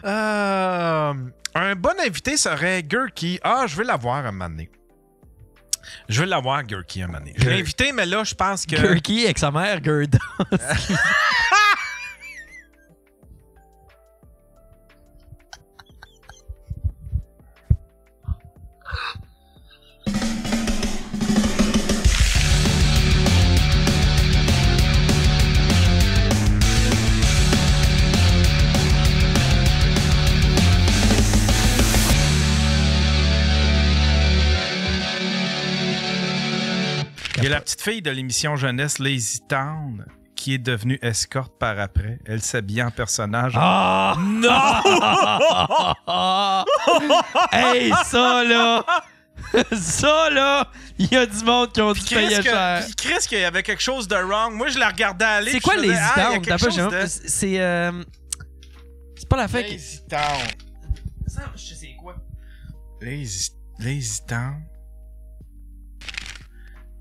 Un bon invité serait Gurky. Ah, je vais l'avoir un moment donné. Je vais l'avoir, Gurky, un moment donné. Je l'ai invité, mais là, je pense que... Gurky avec sa mère, Gerda. Il y a la petite fille de l'émission jeunesse Lazy Town qui est devenue escorte par après. Elle s'habille en personnage. Ah! Non! Hey, ça, là! Ça, là! Il y a du monde qui ont dû payer cher. Puis Chris, qu'il y avait quelque chose de wrong. Moi, je la regardais aller. C'est quoi puis je Lazy faisais, Town? il y a quelque chose de... C'est pas la fête. Lazy Town. Ça, je sais quoi. Lazy Town.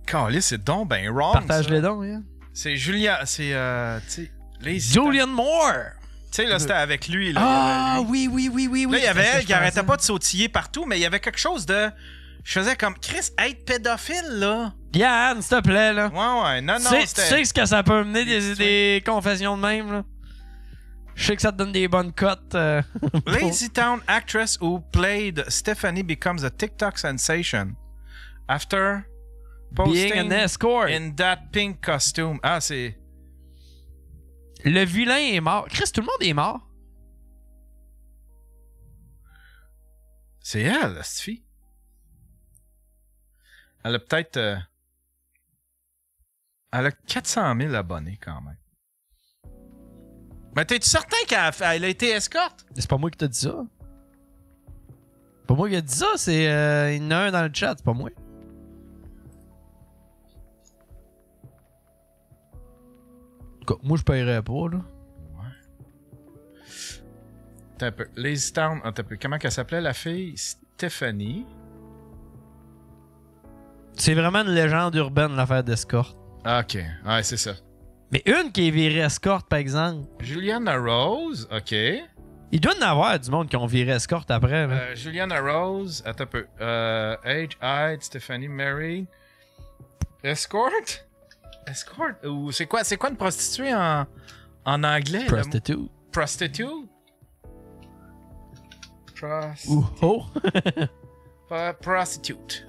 Calais, c'est donc ben wrong. Partage les dons, hein? C'est Julia. C'est, tu sais, Lazy Julian Moore! Tu sais, là, c'était avec lui. Là, Ah, lui. oui. Là, il y avait elle qui arrêtait pas de sautiller partout, mais il y avait quelque chose de... Je faisais comme, Chris, être pédophile, là. Yann, s'il te plaît, là. Ouais, non, Tu c'était... sais ce que ça peut mener des confessions de même, là? Je sais que ça te donne des bonnes cotes. Lazy Town actress who played Stephanie becomes a TikTok sensation after Being posting an escort. in that pink costume. Ah, c'est... Le vilain est mort. Chris, tout le monde est mort. C'est elle, cette fille. Elle a peut-être... Elle a 400 000 abonnés, quand même. Mais t'es-tu certain qu'elle a été escorte? C'est pas moi qui t'ai dit ça. C'est pas moi qui ai dit ça, c'est... il y en a un dans le chat, c'est pas moi. Moi, je paierais pas, là. Attends un peu. Lazy Town, attends un peu. Comment qu'elle s'appelait, la fille? Stephanie. C'est vraiment une légende urbaine, l'affaire d'escorte. OK. Ouais, c'est ça. Mais une qui est virée escorte, par exemple. Juliana Rose. OK. Il doit y en avoir du monde qui ont viré escorte après, là. Juliana Rose. Attends un peu. Age, height, Stephanie, Mary. Escort? Escort? Ou c'est quoi une prostituée en anglais? Prostitute. Prostitute? Ou ho. Prostitute.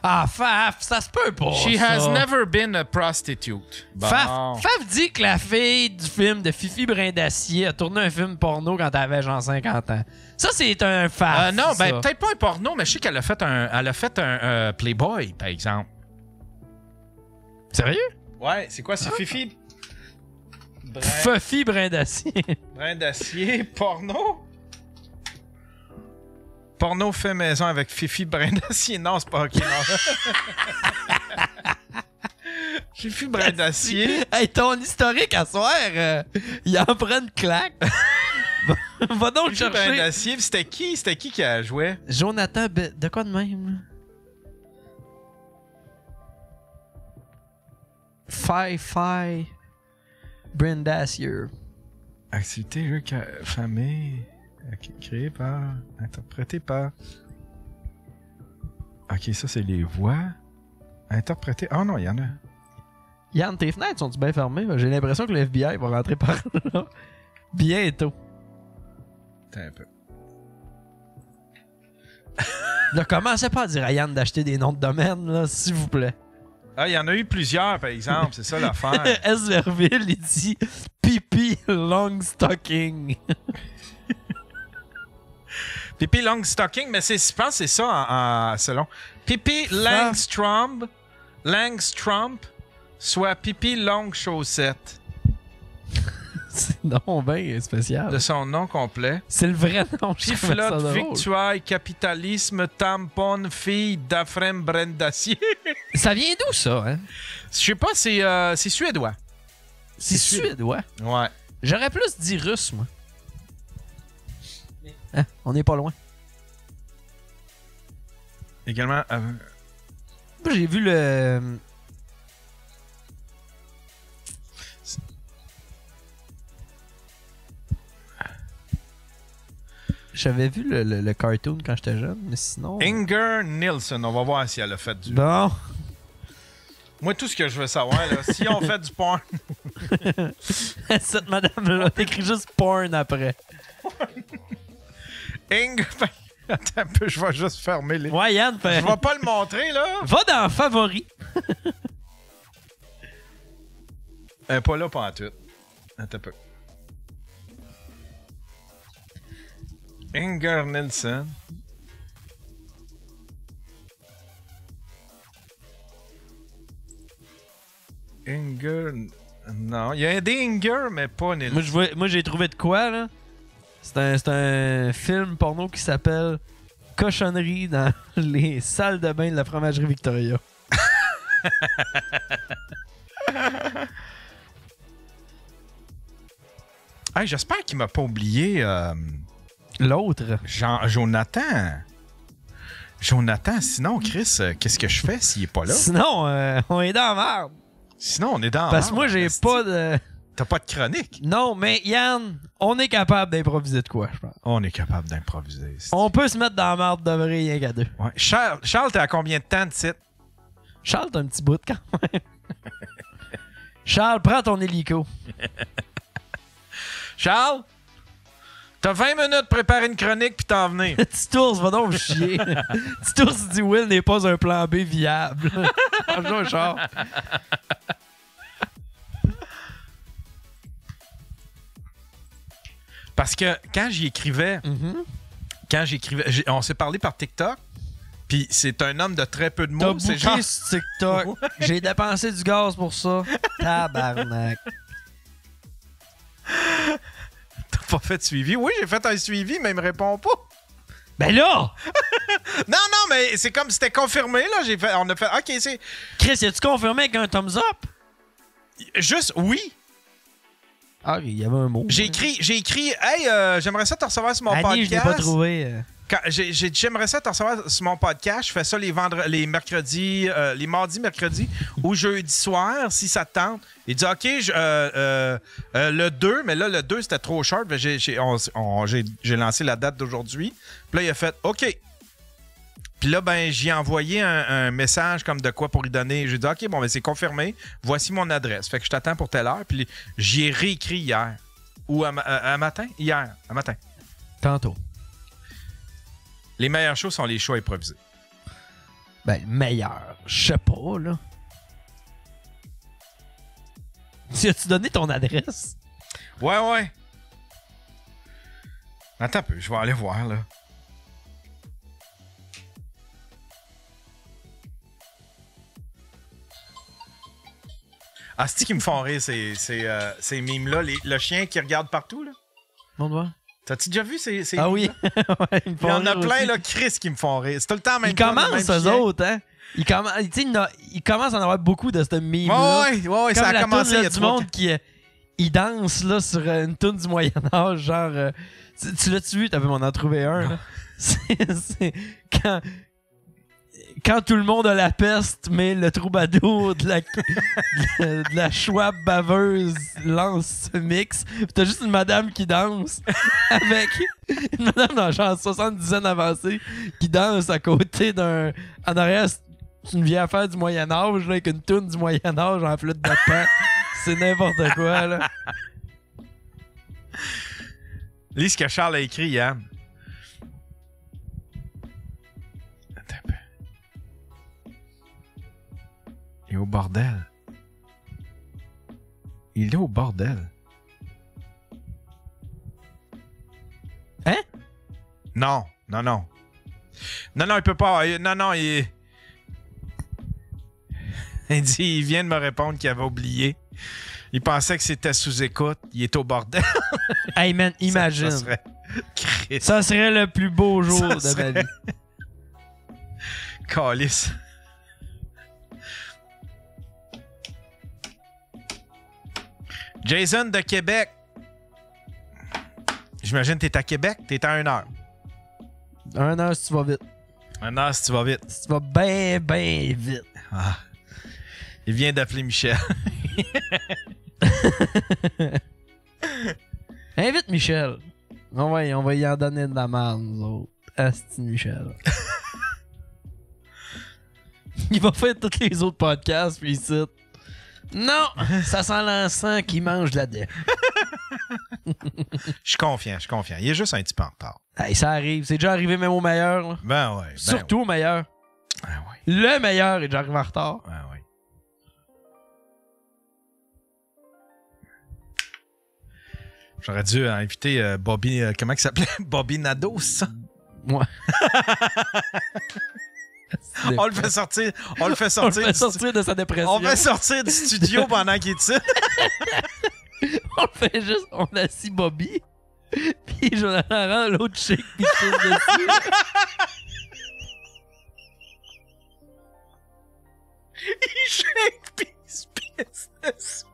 Ah, Faf, ça se peut pas. She ça. has never been a prostitute. Bon. Faf dit que la fille du film de Fifi Brin d'Acier a tourné un film porno quand elle avait genre 50 ans. Ça, c'est un Faf. Non, ça. ben peut-être pas un porno, mais je sais qu'elle a fait un Playboy, par exemple. Sérieux? Ouais, c'est quoi? C'est Fifi? Fifi Brin d'Acier. Brin d'acier, porno? Porno fait maison avec Fifi Brin d'acier. Non, c'est pas OK, non. Fifi Brin d'acier. Hey, ton historique à soir, il en prend une claque. Va donc le Fifi Brin chercher. d'acier. C'était qui a joué? Jonathan, de quoi de même? Fi Brindacier. Activité, jeu, famille. Créé par. Interprété par. Ok, ça, c'est les voix. Interprété. Oh non, il y en a. Yann, tes fenêtres sont-tu bien fermées? J'ai l'impression que le FBI va rentrer par là. Bientôt. Attends un peu. Ne commencez pas à dire à Yann d'acheter des noms de domaine, là, s'il vous plaît. Ah, il y en a eu plusieurs, par exemple. C'est ça l'affaire. S. Verville, il dit Pipi Longstocking. Pippi Longstocking, mais je pense que c'est ça selon. Pippi Langstrom, soit Pippi Longchaussette. C'est non ben spécial. De son nom complet. C'est le vrai nom. Je trouvais ça Piflotte, drôle. victuaille, capitalisme, tampon, fille d'Afrem Brendacier. Ça vient d'où ça, hein? Je sais pas, c'est suédois. C'est suédois. Ouais. J'aurais plus dit russe, moi. Hein? On n'est pas loin. Également. j'ai vu le... J'avais vu le cartoon quand j'étais jeune, mais sinon... Inger Nilsson, on va voir si elle a fait du... Bon. Moi, tout ce que je veux savoir, là, si on fait du porn... Cette madame-là, t'écris juste porn après. Inger... Attends un peu, je vais juste fermer les... Ouais, Yann, Je vais pas le montrer, là. va dans Favoris. Elle est pas là pendant tout. Attends un peu. Inger Nilsson. Inger... Non, il y a des Inger, mais pas Nilsson. Moi, j'ai trouvé de quoi, là? C'est un film porno qui s'appelle Cochonnerie dans les salles de bain de la fromagerie Victoria. Hey, j'espère qu'il m'a pas oublié L'autre. Jonathan. Jonathan, sinon, Chris, qu'est-ce que je fais s'il est pas là? Sinon, on est dans la merde. Sinon, on est dans... Parce que moi, j'ai pas de... T'as pas de chronique? Non, mais Yann, on est capable d'improviser de quoi, je pense. On est capable d'improviser. On peut se mettre dans la merde de vrai rien qu'à deux. Ouais. Charles, t'es à combien de temps de site? Charles, t'as un petit bout quand même. Charles, prends ton hélico. Charles, t'as 20 minutes de préparer une chronique puis t'en venir. Petit ours, va donc chier. Petit ours dit Will n'est pas un plan B viable. Bonjour, Charles. Parce que quand j'y écrivais, on s'est parlé par TikTok, puis c'est un homme de très peu de T'as mots. C'est booké genre... sur TikTok. J'ai dépensé du gaz pour ça. Tabarnak. T'as pas fait de suivi? Oui, j'ai fait un suivi, mais il me répond pas. Ben là! Non, mais c'est comme c'était confirmé, là. On a fait... OK, c'est... Chris, as-tu confirmé avec un thumbs up? Juste, oui. Ah, il y avait un mot. J'ai écrit, hey, j'aimerais ça te recevoir sur mon Annie, podcast. je l'ai pas trouvé. J'aimerais ça te recevoir sur mon podcast. Je fais ça les mercredis, les mardis, mercredis ou jeudi soir, si ça te tente. Il dit, OK, le 2, mais là, le 2, c'était trop short. J'ai lancé la date d'aujourd'hui. Puis là, il a fait, OK. Puis là, ben, j'ai envoyé un message comme de quoi pour lui donner. J'ai dit, OK, bon, ben, c'est confirmé. Voici mon adresse. Fait que je t'attends pour telle heure. Puis j'y ai réécrit hier. Ou à matin? Hier, à matin. Tantôt. Les meilleurs shows sont les shows improvisés. Ben, meilleur. Je sais pas, là. As-tu donné ton adresse? Ouais. Attends un peu, je vais aller voir, là. Ah, c'est-tu qui me font rire, ces mimes-là? Le chien qui regarde partout, là? On doit. T'as-tu déjà vu ces Ah oui. ouais, Il y en a plein, là, Chris, qui me font rire. C'est tout le temps même. Ils commencent, eux autres, hein? Ils commencent à en avoir beaucoup de cette meme-là. Ouais, ça a commencé il y a du monde qui ils dansent là, sur une toune du Moyen-Âge, genre... tu l'as-tu vu? T'avais m'en en trouvé un, là. C'est quand tout le monde a la peste, mais le troubadour de la Schwab baveuse lance ce mix. Pis t'as juste une madame qui danse avec une madame dans genre 70 avancée qui danse à côté d'un... En arrière, c'est une vieille affaire du Moyen-Âge là, avec une toune du Moyen-Âge en flûte de pan. C'est n'importe quoi, là. Lis ce que Charles a écrit, Yann. Il est au bordel. Il est au bordel. Hein? Non, il peut pas. Non, il dit, il vient de me répondre qu'il avait oublié. Il pensait que c'était sous écoute. Il est au bordel. Hey man, imagine. Ça serait le plus beau jour de ma vie. Calice. Jason de Québec. J'imagine que t'es à Québec, t'es à 1 heure. 1 heure si tu vas vite. 1 heure si tu vas vite. Si tu vas bien vite. Ah. Il vient d'appeler Michel. Invite Michel. On va y en donner de la merde, nous autres. Asti Michel. Il va faire tous les autres podcasts, puis ici. Non! Ça sent l'encens qui mange de la dette. Je suis confiant. Il est juste un petit peu en retard. Hey, ça arrive. C'est déjà arrivé même au meilleur. Là. Ben ouais. Surtout au meilleur. Ben ouais. Le meilleur est déjà arrivé en retard. Ben ouais. J'aurais dû inviter Bobby... comment il s'appelait? Bobby Nadeau, c'est ça? Ouais. On le fait sortir de sa dépression. On fait sortir du studio pendant qu'il est ici. On fait juste... On assit Bobby. Puis Jonathan rend l'autre chic. Puis je pisse dessus. Il shake pis il se pisse dessus.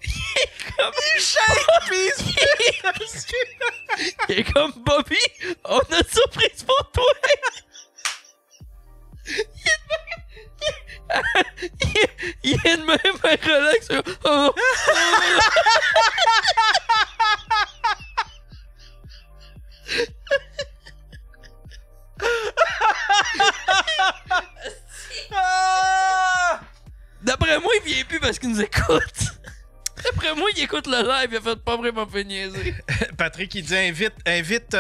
Il shake pis il se pisse dessus. Il est comme Bobby, on a une surprise pour toi. Il est de même relax. Oh. D'après moi, il vient plus parce qu'il nous écoute. D'après moi, il écoute le live, il a fait pas vraiment fait niaiser. Patrick, il dit invite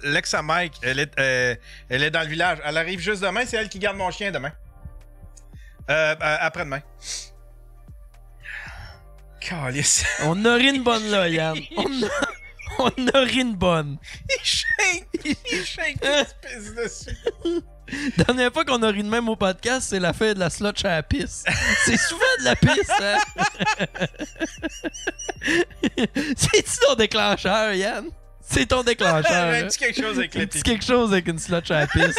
l'ex à Mike. Elle est dans le village. Elle arrive juste demain. C'est elle qui garde mon chien demain. Après-demain. Calice. On a ri une bonne là, Yann. On a ri une bonne. Il shake, il se pisse dessus. Dernière fois qu'on a ri de même au podcast, c'est la fête de la slotch à la pisse. C'est souvent de la pisse, hein? C'est-tu ton déclencheur, Yann? C'est ton déclencheur. Un petit quelque chose avec les petit quelque chose avec une slotch à la pisse.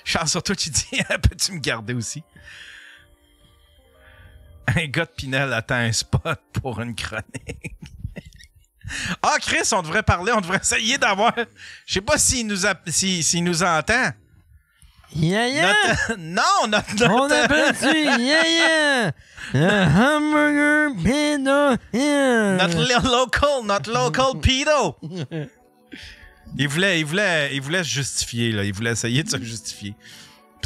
Charles, surtout, tu dis, peux-tu me garder aussi? Un gars de Pinel attend un spot pour une chronique. Ah, Chris, on devrait essayer d'avoir... Je sais pas s'il nous entend. Yeah. Notre... On appelle-tu yeah. Un hamburger pedo. Notre local pedo. Il voulait se justifier, là. Il voulait essayer de se justifier.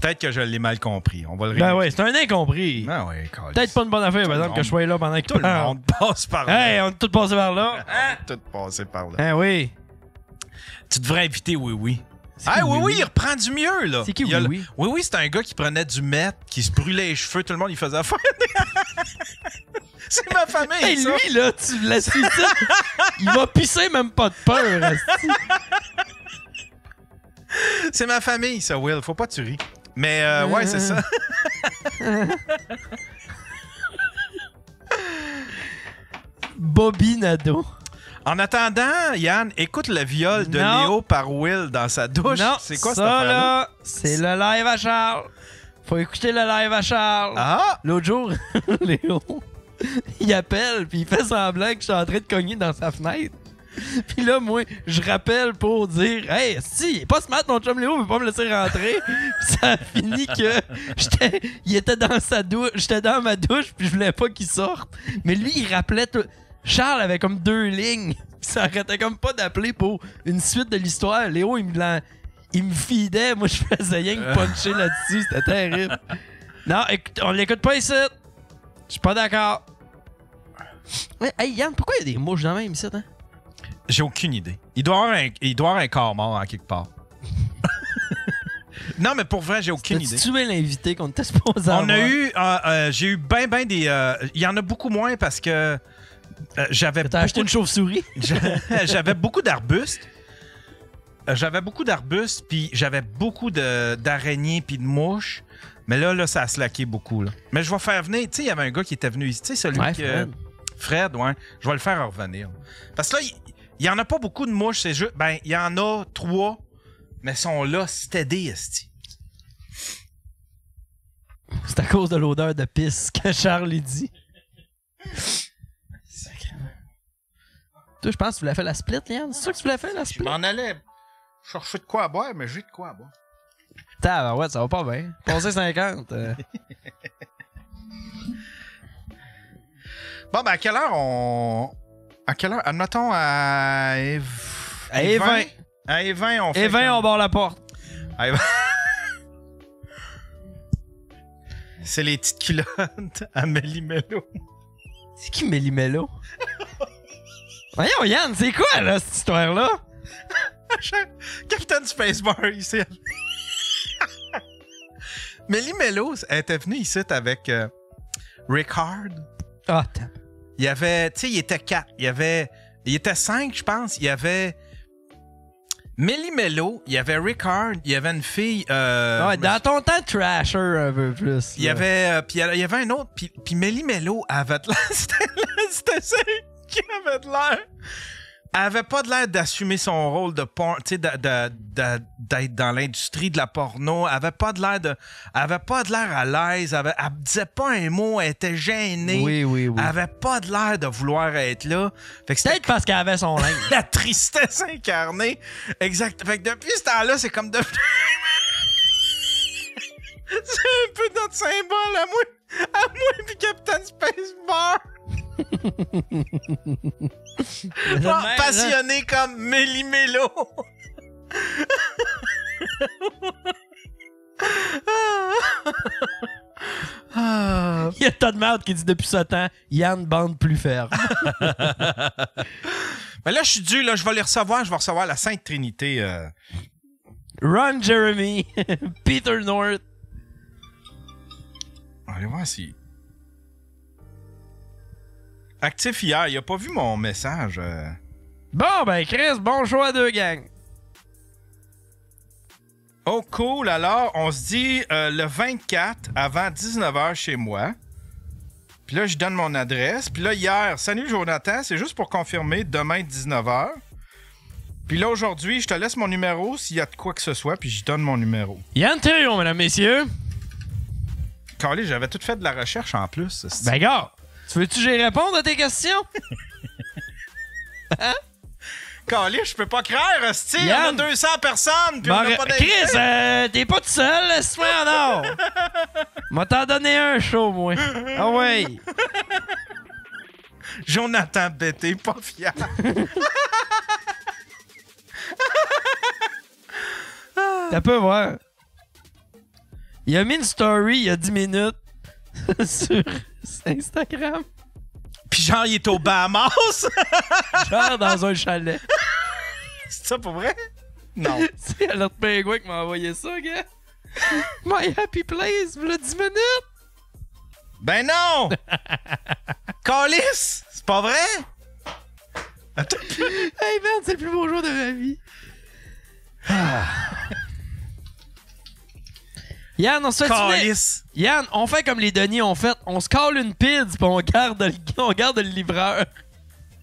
Peut-être que je l'ai mal compris. On va le Ben ouais, c'est un incompris. Ah ouais, peut-être pas une bonne affaire, par exemple, que je sois là pendant que tout le monde passe par là. Hey, on est tous passés par là. Hein? Tout passé par là. Ah oui. Tu devrais inviter Oui. Ah oui, il reprend du mieux, là. C'est qui Oui? Oui, c'est un gars qui prenait du meth, qui se brûlait les cheveux, tout le monde, il faisait affaire. C'est ma famille, hey, ça. Lui, là, tu le laisses ici. Il va pisser même pas de peur, asti. C'est ma famille, ça, Will. Faut pas que tu ris. Mais, ouais, c'est ça. Bobby Nadeau. En attendant, Yann, écoute le viol de Léo par Will dans sa douche. Non, c'est quoi ça, là? C'est le live à Charles. Faut écouter le live à Charles. Ah! L'autre jour, Léo, il appelle, puis il fait semblant que je suis en train de cogner dans sa fenêtre. Puis là, moi, je rappelle pour dire « Hey, si, il est pas smart, ton chum Léo, il veut pas me laisser rentrer. » Ça a fini que il était dans sa douche, j'étais dans ma douche, puis je voulais pas qu'il sorte. Mais lui, il rappelait tout. Charles avait comme 2 lignes. Ça arrêtait comme pas d'appeler pour une suite de l'histoire. Léo, il me feedait. Moi, je faisais rien que puncher là-dessus. C'était terrible. Non, écoute, on l'écoute pas ici. Je suis pas d'accord. Ouais, hey, Yann, pourquoi il y a des mouches dans le même ici, hein? J'ai aucune idée. Il doit y avoir un corps mort en quelque part. Non, mais pour vrai, j'ai aucune idée. Tu tué l'invité qu'on était supposé avoir? On a eu... j'ai eu ben des... Il y en a beaucoup moins parce que j'avais... T'as acheté une chauve-souris? J'avais beaucoup d'arbustes. Puis j'avais beaucoup d'araignées puis de mouches. Mais là, ça a slacké beaucoup. Là. Mais je vais faire venir... Tu sais, il y avait un gars qui était venu ici. Tu sais, celui Fred. Fred, ouais. Je vais le faire revenir. Parce que là, il y en a pas beaucoup de mouches. C'est juste... Ben, il y en a 3, mais sont là, steady, esti. C'est à cause de l'odeur de pisse que Charles dit. Sacrément. Toi, je pense que tu voulais faire la split, Liane. C'est sûr que tu voulais faire la Je split? m'en allais chercher de quoi à boire, mais j'ai de quoi à boire. Ouais, ça va pas bien. Passer 50. Bon, ben, à quelle heure on. À quelle heure? Admettons à. À E20. À E20, on fait. E20, on barre la porte. À E20. C'est les petites culottes à Méli-Mélo. C'est qui Méli-Mélo? Voyons, Yann, c'est quoi, là, cette histoire-là? Captain Spacebar, ici. Méli-Mélo, elle était venue ici avec Rickard. Ah, Il y avait, tu sais, il était 4. Il était 5, je pense. Il y avait Méli-Mélo, il y avait Rickard, il y avait une fille. ouais, dans ton temps, Trasher un peu plus. Il y avait, puis il y avait un autre. Puis Méli-Mélo avait de l'air. C'était celle qui avait de l'air. Elle avait pas de l'air d'assumer son rôle de porn, tu sais, d'être dans l'industrie de la porno. Elle avait pas de l'air à l'aise. Elle disait pas un mot. Elle était gênée. Oui. Elle avait pas de l'air de vouloir être là. Fait que Peut-être parce qu'elle avait son linge. la tristesse incarnée. Exact. Fait que depuis ce temps-là, c'est comme devenu. C'est un peu notre symbole à moi puis Captain Spacebar. Passionné comme Méli-Mélo. Il y a Todd Mouth qui dit depuis ce temps, Yann bande plus ferme. Mais là, je suis dû, là, je vais les recevoir. Je vais recevoir la Sainte Trinité. Ron Jeremy, Peter North. Allez voir si. Actif hier, il a pas vu mon message. Bon, ben, Chris, bon choix de gang. Oh, cool. Alors, on se dit le 24 avant 19h chez moi. Puis là, je donne mon adresse. Puis là, hier, salut Jonathan, c'est juste pour confirmer, demain 19h. Puis là, aujourd'hui, je te laisse mon numéro s'il y a de quoi que ce soit, puis je donne mon numéro. Yann Thériault, mesdames, messieurs. Calé, j'avais tout fait de la recherche en plus. Ben, gars, tu veux-tu que j'y réponde à tes questions? Hein? Calé, je peux pas croire, hostie. On a Yann. 200 personnes, puis on a pas d'invité. Chris, t'es pas tout seul, laisse-moi en or. M'a t'en donné un show, moi. Ah ouais. Jonathan Bété, pas fier. T'as peu voir. Il a mis une story il y a 10 minutes sur Instagram. Puis genre, il est au Bahamas. Genre dans un chalet. C'est ça pour vrai? Non. C'est Alerte Pingouin qui m'a envoyé ça, gars. My happy place, voilà 10 minutes. Ben non! Calice! C'est pas vrai? Attends. Hey man, c'est le plus beau jour de ma vie. Yann, on se fait Calice! Yann, on fait comme les Denis ont fait. On se colle une pizza pis on garde le livreur.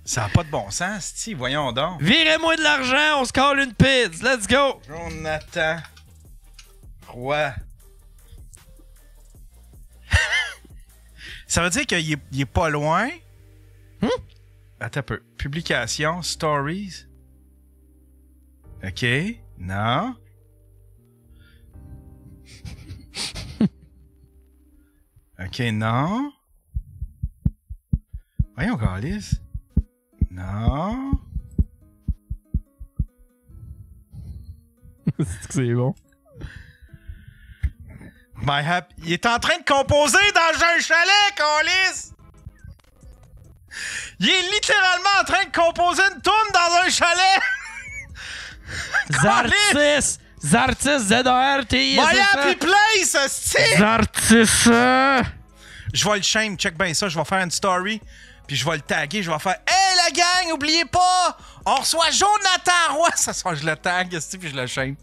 Ça a pas de bon sens, si, voyons donc. Virez-moi de l'argent, on se colle une pizza. Let's go! Jonathan Roy. Ça veut dire qu'il est pas loin. Attends un peu. Publication, stories. OK. Non. OK, non. Voyons, Galice. Non. C'est bon. Il est en train de composer dans un chalet, Galice! Il est littéralement en train de composer une toune dans un chalet! Zartis! Zartis, Z-A-R-T-I-S. My Happy Place, hostie! Zartis! Je vais le shame, check bien ça, je vais faire une story, puis je vais le taguer, je vais faire « Hey la gang, oubliez pas, on reçoit Jonathan Roy! » Ça soit je le tag, hostie, puis je le shame.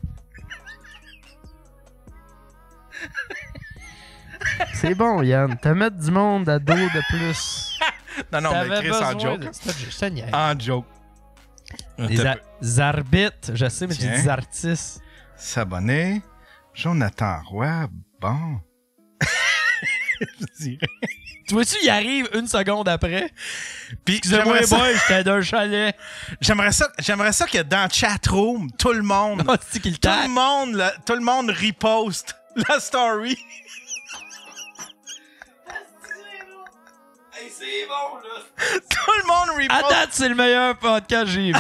C'est bon, Yann. T'as mettre du monde à dos de plus. Non, non, mais Chris, en joke. En joke. Zarbites, je sais, mais tu Tiens. dis Zartis. S'abonner. Jonathan Roy, bon. je dirais. Tu vois-tu, il arrive une seconde après. Puis Excusez-moi, j'aimerais ça, boy, j'étais d'un chalet. j'aimerais ça que dans le chatroom, tout le monde, Oh, c'est qu'il tout tag. le monde reposte la story. Hey, c'est bon, là. Tout le monde À reposte. date, c'est le meilleur podcast que j'ai vu.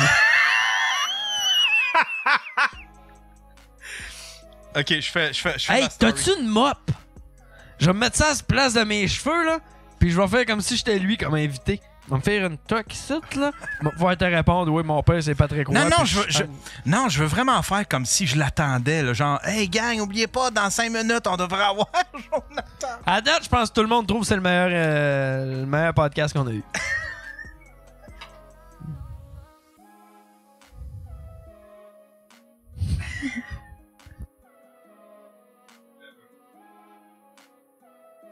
Ok, je fais Hey, ma story. t'as-tu une mop? Je vais me mettre ça à la place de mes cheveux, là. Puis je vais faire comme si j'étais lui comme invité. Je vais me faire une toque ici, là. Je vais pouvoir te répondre, oui, mon père, c'est Patrick Roy. Non, puis je veux vraiment faire comme si je l'attendais. Là, genre, hey gang, oubliez pas, dans 5 minutes, on devrait avoir Jonathan. À date, je pense que tout le monde trouve que c'est le meilleur podcast qu'on a eu.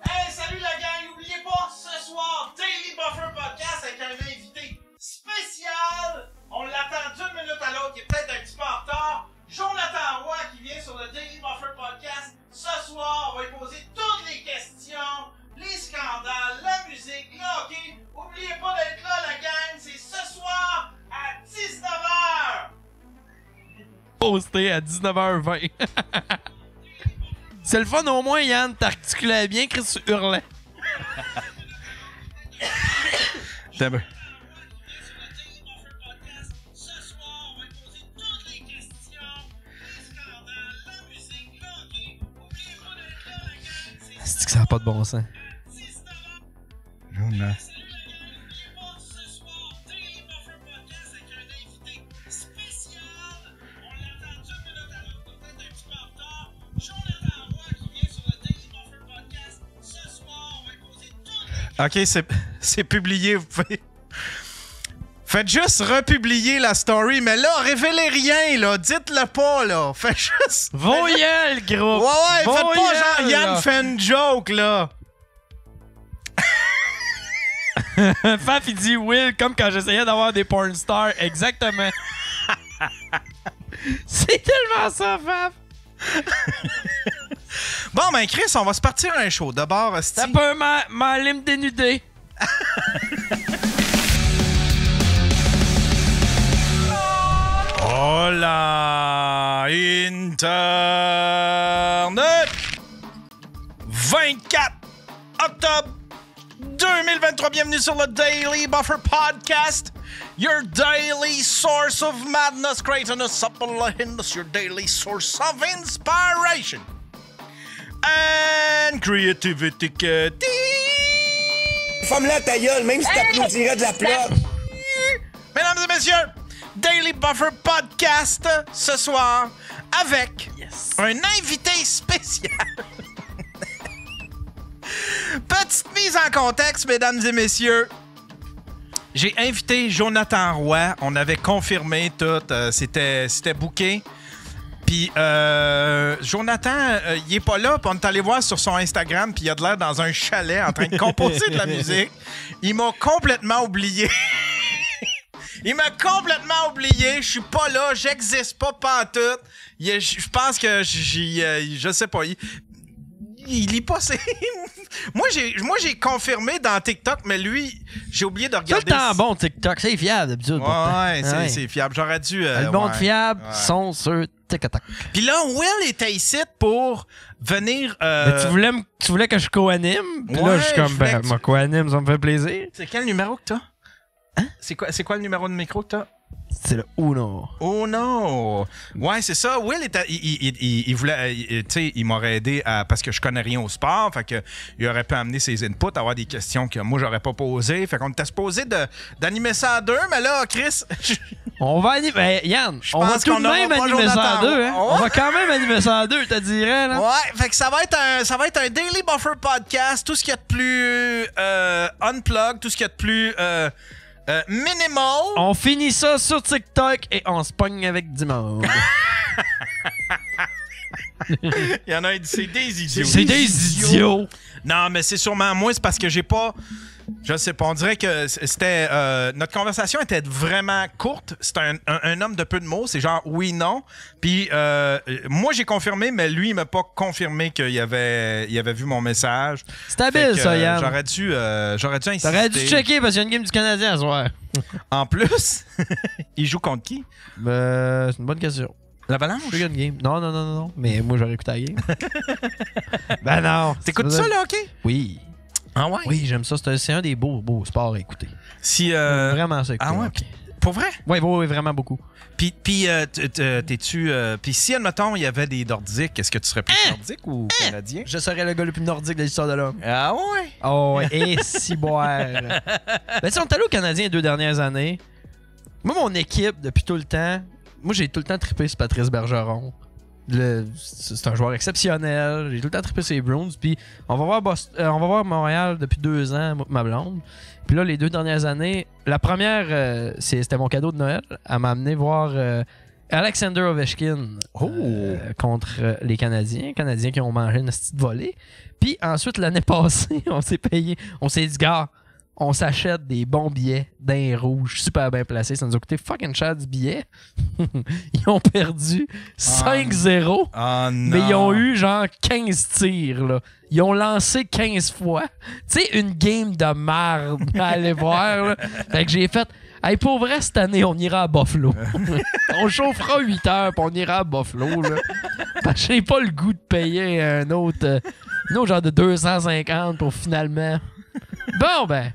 Hey, salut la gang, oubliez pas, ce soir, Daily Buffer Podcast avec un invité spécial. On l'attend d'une minute à l'autre, il est peut-être un petit peu en retard. Jonathan Roy qui vient sur le Daily Buffer Podcast. Ce soir, on va lui poser toutes les questions, les scandales, la musique, le hockey. Oubliez pas d'être là, la gang, c'est ce soir à 19h. Posté à 19h20. C'est le fun au moins, Yann. T'articulais bien, Chris, tu hurlais. C'est que ça n'a pas de bon sens. Ok, c'est publié, vous pouvez... Faites juste republier la story, mais là, révélez rien, là. Dites-le pas, là. Faites juste... Voyez le groupe! Ouais, faites pas Voyelle, genre Yann là. fait une joke, là. Faf, il dit Will, comme quand j'essayais d'avoir des porn stars. Exactement. C'est tellement ça, Faf. Bon, ben, Chris, on va se partir un show. D'abord, T'as pas ma lime dénudée. Hola, Internet! 24 octobre 2023, bienvenue sur le Daily Buffer Podcast, your daily source of madness, greatness, suppleness, your daily source of inspiration and creativity. Ferme-la ta gueule, même si t'applaudirais de la plug. Mesdames et messieurs, Daily Buffer Podcast ce soir avec un invité spécial. Petite mise en contexte, mesdames et messieurs. J'ai invité Jonathan Roy. On avait confirmé tout. C'était booké. Puis Jonathan, il est pas là. Puis on est allé voir sur son Instagram. Puis il a de l'air dans un chalet en train de composer de la musique. Il m'a complètement oublié. Il m'a complètement oublié. Je suis pas là. J'existe pas pantoute. Je pense que je sais pas. Il lit pas ses... Moi, j'ai confirmé dans TikTok, mais lui, j'ai oublié de C'est regarder... le temps bon, TikTok. C'est fiable, d'habitude. Ouais, c'est fiable. J'aurais dû... Le monde ouais. fiable Ouais. sont sur TikTok. Puis là, Will était ici pour venir... Mais tu voulais que je co-anime? Puis là, Ouais, je suis comme, je voulais que moi, co-anime, ça me fait plaisir. C'est quel numéro que t'as? Hein? C'est quoi le numéro de micro que t'as? C'est le Uno. Oh non! Ouais, c'est ça. Will était, il voulait, tu sais, il m'aurait aidé parce que je connais rien au sport. Fait que il aurait pu amener ses inputs, avoir des questions que moi j'aurais pas posées. Fait qu'on était supposé d'animer ça à deux, mais là, Chris, On va animer. Yann, on va pense tout qu'on de même aura pas animer ça Jonathan. à deux. Hein? Ouais. On va quand même animer ça à deux, je te dirais. Là. ouais, fait que ça va être un Daily Buffer Podcast. Tout ce qu'il y a de plus unplugged, tout ce qu'il y a de plus minimal. On finit ça sur TikTok et on se pogne avec du monde. Il y en a un, c'est des idiots. C'est des idiots. Non, mais c'est sûrement moi, c'est parce que j'ai pas. Je sais pas, on dirait que c'était. Notre conversation était vraiment courte. C'est un homme de peu de mots. C'est genre oui, non. Puis moi, j'ai confirmé, mais lui, il m'a pas confirmé qu'il avait vu mon message. C'est habile, ça, Yann. J'aurais dû insister. T'aurais dû checker parce qu'il y a une game du Canadien à soir. En plus, il joue contre qui? C'est une bonne question. L'Avalanche? Je une game. Non. Mais moi, j'aurais écouté la game. Ben non. T'écoutes ça, là, OK? Oui. Ah ouais? Oui, j'aime ça. C'est un des beaux sports à écouter. Si, Vraiment ça. Ah ouais? Pour vrai? Oui, vraiment beaucoup. Puis t'es-tu... Puis si, admettons, il y avait des Nordiques, est-ce que tu serais plus nordique ou canadien? Je serais le gars le plus nordique de l'histoire de l'homme. Ah ouais? Oh, et si boire. Ben, tu sais, on est allé au Canadien les 2 dernières années. Moi, mon équipe, depuis tout le temps, moi, j'ai tout le temps trippé sur Patrice Bergeron. C'est un joueur exceptionnel. J'ai tout le temps trippé sur les Bruins. Puis on va voir Montréal depuis 2 ans, ma blonde. Puis là, les 2 dernières années, la première, c'était mon cadeau de Noël. Elle m'a amené voir Alexander Ovechkin contre les Canadiens. Canadiens qui ont mangé une petite volée. Puis ensuite, l'année passée, on s'est dit, gars, on s'achète des bons billets d'un rouge super bien placés. Ça nous a coûté fucking cher du billet. Ils ont perdu 5-0. Oh non. Mais ils ont eu genre 15 tirs. Là. Ils ont lancé 15 fois. Tu sais, une game de merde à aller voir. Là. Fait que j'ai fait... Hey, pour vrai, cette année, on ira à Buffalo. On chauffera 8 heures puis on ira à Buffalo. Là. Parce que j'ai pas le goût de payer un autre genre de 250 pour finalement... Bon, ben,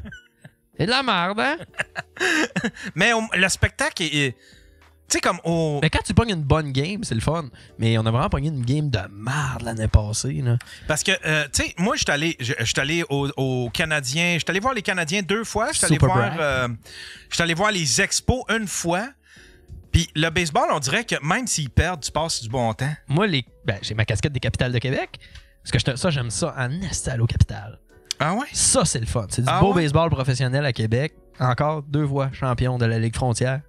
c'est de la merde, hein? Mais le spectacle est... Tu sais, comme au... Mais quand tu pognes une bonne game, c'est le fun. Mais on a vraiment pogné une game de merde l'année passée, là. Parce que, tu sais, moi, je suis allé aux Canadiens... Je suis allé voir les Canadiens 2 fois. Je suis allé voir les Expos 1 fois. Puis le baseball, on dirait que même s'ils perdent, tu passes du bon temps. Moi, j'ai ma casquette des Capitales de Québec. Parce que j'aime ça en estal aux Capitales. Ah ouais? Ça, c'est le fun. C'est du beau baseball professionnel à Québec. Encore 2 fois champion de la Ligue frontière.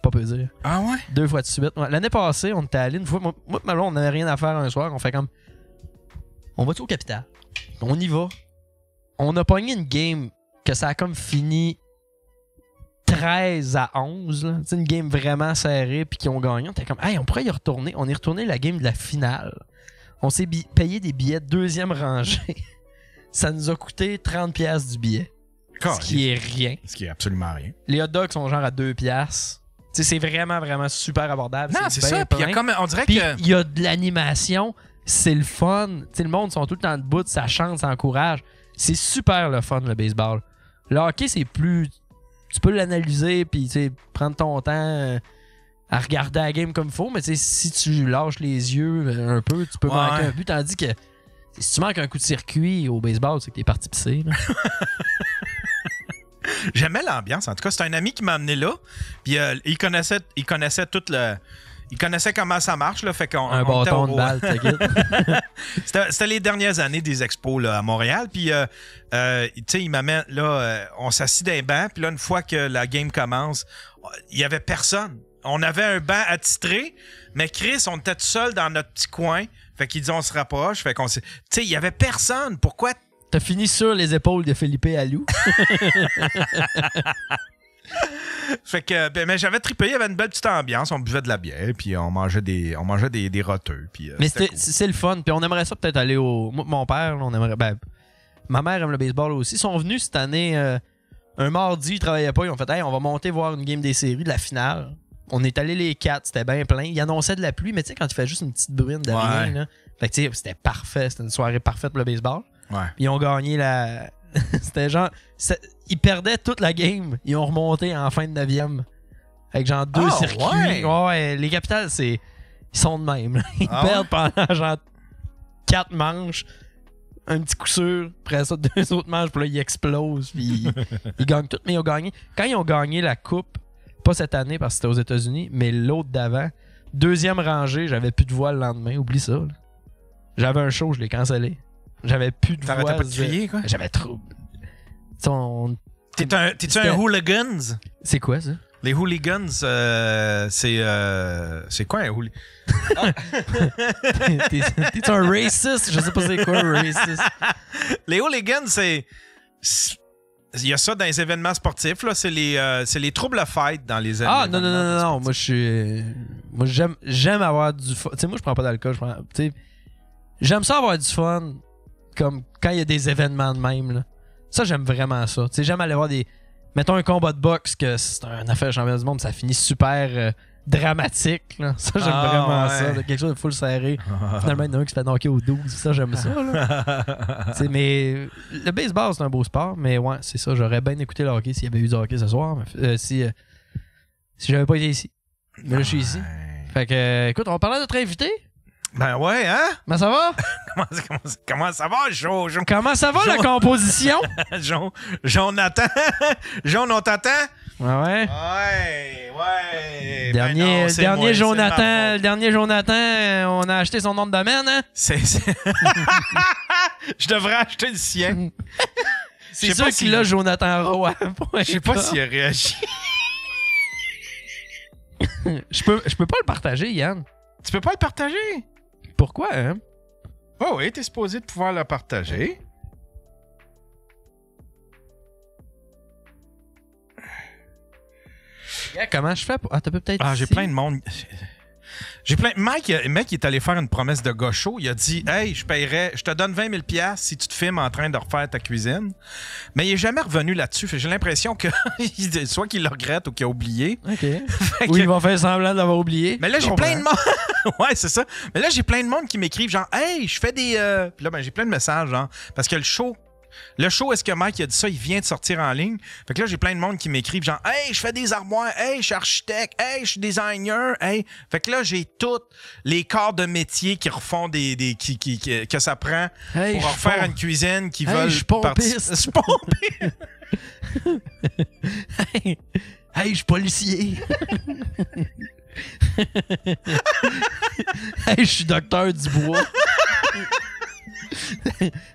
Pas peu dire. Ah ouais? 2 fois de suite. L'année passée, on était allé une fois. Moi, on n'avait rien à faire un soir. On fait comme... On va-tu au Capitale? On y va. On a pogné une game que ça a comme fini 13-11. C'est une game vraiment serrée puis qu'ils ont gagné. On était comme, hey, on pourrait y retourner. On est retourné la game de la finale. On s'est payé des billets de 2e rangée. Ça nous a coûté 30$ du billet. Ce qui est rien. Ce qui est absolument rien. Les hot dogs sont genre à 2$. Tu sais, c'est vraiment, vraiment super abordable. Non, c'est ça. Puis on dirait puis que... il y a de l'animation. C'est le fun. Tu sais, le monde sont tout le temps debout. Ça chante, ça encourage. C'est super le fun, le baseball. Le hockey, c'est plus... Tu peux l'analyser puis prendre ton temps à regarder la game comme il faut. Mais si tu lâches les yeux un peu, tu peux manquer un but. Tandis que si tu manques un coup de circuit au baseball, c'est que t'es parti pisser. J'aimais l'ambiance. En tout cas, c'est un ami qui m'a amené là. Puis il connaissait tout le... Il connaissait comment ça marche. Là, fait qu'on, un bâton de balle, t'inquiète. C'était les dernières années des expos là, à Montréal. Puis, il m'amène... Là, on s'assit d'un banc. Puis là, une fois que la game commence, il n'y avait personne. On avait un banc attitré, mais Chris, on était tout seul dans notre petit coin. Fait qu'il dit, on se rapproche. Fait qu'on s'est... Tu sais, il n'y avait personne. Pourquoi... T'as fini sur les épaules de Felipe Alou. Fait que, mais j'avais trippé, il y avait une belle petite ambiance, on buvait de la bière, puis on mangeait des roteux. Puis, mais c'est le fun, puis on aimerait ça peut-être aller au... Mon père, on aimerait... Ben, ma mère aime le baseball aussi. Ils sont venus cette année, un mardi, ils travaillaient pas, ils ont fait « Hey, on va monter voir une game des séries de la finale. » On est allés les 4, c'était bien plein. Ils annonçaient de la pluie, mais tu sais, quand tu fais juste une petite bruine de rien, là, fait que tu sais, c'était parfait, c'était une soirée parfaite pour le baseball. Ouais. Ils ont gagné la... C'était genre... Ils perdaient toute la game. Ils ont remonté en fin de 9e. Avec genre 2 circuits. Ouais, les Capitals, ils sont de même. Là. Ils perdent pendant genre 4 manches. Un petit coup sûr. Après ça, 2 autres manches. Puis là, ils explosent. Puis ils gagnent tout. Mais ils ont gagné. Quand ils ont gagné la coupe, pas cette année parce que c'était aux États-Unis, mais l'autre d'avant, 2e rangée, j'avais plus de voix le lendemain. Oublie ça. Là. J'avais un show, je l'ai cancellé. J'avais plus de voix. T'arrêtais pas de crier, quoi? J'avais trop... T'es-tu un hooligans? C'est quoi, ça? Les hooligans, c'est quoi un hooligan? T'es un racist? Je sais pas c'est quoi un racist. Les hooligans, c'est... Il y a ça dans les événements sportifs, là. C'est les troubles fight dans les événements. Ah, non. Moi, j'aime avoir du fun. Tu sais, moi, je prends pas d'alcool. Tu sais, j'aime ça avoir du fun, comme quand il y a des événements de même, là. Ça, j'aime vraiment ça. Tu sais, j'aime aller voir des... Mettons un combat de boxe, que c'est une affaire de championnat du monde, ça finit super dramatique, là. Ça, j'aime vraiment ça. Là. Quelque chose de full serré. Finalement, il y en a un qui se fait knocker au 12. Ça, j'aime ça, là. Tu sais, mais le baseball, c'est un beau sport, mais ouais, c'est ça. J'aurais bien écouté le hockey s'il y avait eu du hockey ce soir, mais, si j'avais pas été ici. Mais là, je suis ici. Fait que, écoute, on va parler de notre invité. Ben ouais, hein? Comment ça va? Comment ça va, Comment ça va, la composition? Jonathan? On t'attend? Ouais. Ouais. Dernier Jonathan, on a acheté son nom de domaine, hein? Je devrais acheter le sien. C'est sûr qu'il a Jonathan Roy. Je sais pas s'il a réagi. Je peux pas le partager, Yann. Tu peux pas le partager? Pourquoi, hein? Oh oui, t'es supposé de pouvoir le partager. Comment je fais pour... Ah, t'as peut-être... Ah, j'ai plein de monde... Mike, il est allé faire une promesse de gaucho. Il a dit, hey, je te donne 20 000 $ si tu te filmes en train de refaire ta cuisine. Mais il est jamais revenu là-dessus. J'ai l'impression que soit qu'il le regrette ou qu'il a oublié. OK. Ou il va faire semblant d'avoir oublié. Mais là, j'ai plein de monde. Ouais, c'est ça. Mais là, j'ai plein de monde qui m'écrivent genre, hey, je fais des. Puis là, ben, j'ai plein de messages, genre. Parce que le show, est-ce que Mike a dit ça, il vient de sortir en ligne. Fait que là, j'ai plein de monde qui m'écrivent genre, hey, je fais des armoires, hey, je suis architecte, hey, je suis designer, hey. Fait que là, j'ai tous les corps de métier qui refont que ça prend pour refaire une cuisine qui veulent. Je suis pompiste. Je suis pompiste. Hey, je suis policier. Hey, je suis docteur du bois.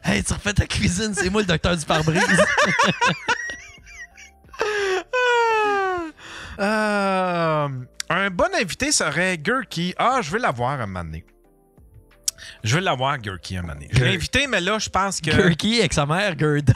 Hey, tu refais ta cuisine, c'est moi le docteur du pare-brise. Un bon invité serait Gurky. Ah, je vais l'avoir un moment donné. Gurky, un moment donné. Je l'ai invité, mais là, je pense que... Gurky avec sa mère, Gerda.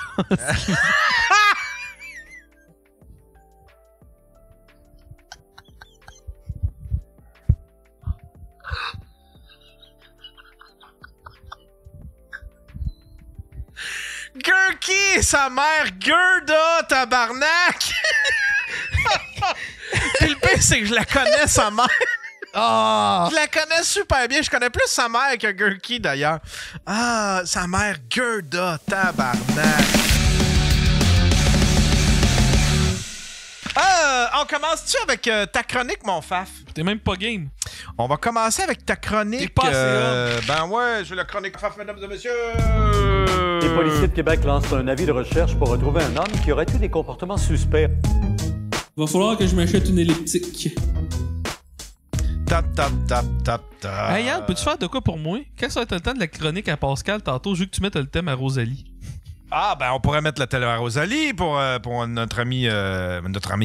Gurky et sa mère Gerda, tabarnak! Puis le pire, c'est que je la connais, sa mère. Oh! Je la connais super bien. Je connais plus sa mère que Gurky, d'ailleurs. Ah, sa mère Gerda, tabarnak. On commence-tu avec ta chronique, mon Faf? T'es même pas game. On va commencer avec ta chronique. T'es pas assez ben ouais, j'ai la chronique Faf, mesdames et messieurs. Les policiers de Québec lancent un avis de recherche pour retrouver un homme qui aurait eu des comportements suspects. Va falloir que je m'achète une elliptique. Tap. Hey Yann, peux-tu faire de quoi pour moi? Quand ça va être le temps de la chronique à Pascal, tantôt, je veux que tu mettes le thème à Rosalie. Ah, ben on pourrait mettre la télé à Rosalie pour notre ami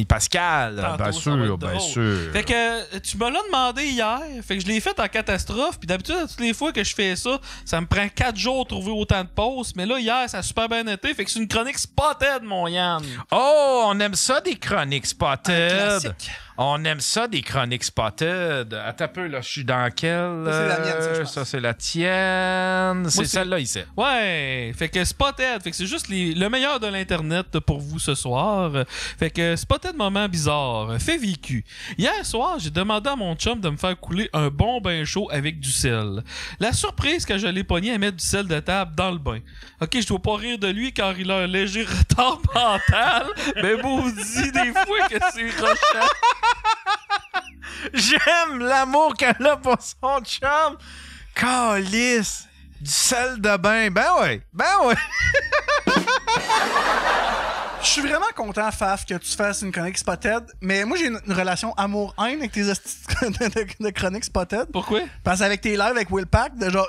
Pascal. Tantôt, bien ça va sûr, être bien drôle. sûr. Fait que tu me l'as demandé hier, fait que je l'ai fait en catastrophe, puis d'habitude, toutes les fois que je fais ça, ça me prend 4 jours de trouver autant de pauses, mais là, hier, ça a super bien été, fait que c'est une chronique spotted, mon Yann. Oh, on aime ça des chroniques spotted. Classique. On aime ça des chroniques spotted. Attends un peu, là, je suis dans quelle? Ça, c'est la mienne, ça, je pense. Ça, c'est la tienne. C'est celle-là ici. Ouais, fait que Spotted, fait que c'est juste le meilleur de l'internet pour vous ce soir. Fait que Spotted moment bizarre, fait vécu. Hier soir, j'ai demandé à mon chum de me faire couler un bon bain chaud avec du sel. La surprise que je l'ai pogné à mettre du sel de table dans le bain. Ok, je dois pas rire de lui car il a un léger retard mental, mais maudit des fois que c'est rochant. J'aime l'amour qu'elle a pour son chum. Calice. Du sel de bain. Ben ouais. Je suis vraiment content, Faf, que tu fasses une chronique Spotted, mais moi, j'ai une relation amour-haine avec tes de chroniques Spotted. Pourquoi? Parce qu'avec tes lives avec Will Pack, de genre...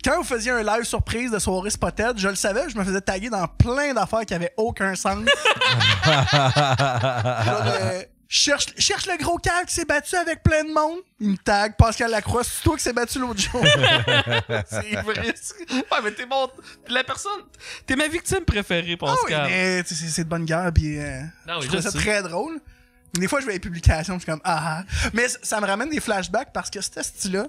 Quand vous faisiez un live surprise de soirée Spotted, je le savais, je me faisais taguer dans plein d'affaires qui avaient aucun sens. Genre, Cherche le gros cave qui s'est battu avec plein de monde. Il me tag Pascal Lacroix, c'est toi qui s'est battu l'autre jour. C'est vrai. Ouais, mais t'es bon. La personne. T'es ma victime préférée, Ah oui, Pascal. mais c'est de bonne guerre, puis Non, oui, je trouve je ça sais. très drôle. Des fois, je vois les publications, je suis comme ah. Mais ça me ramène des flashbacks parce que c'était ce style-là.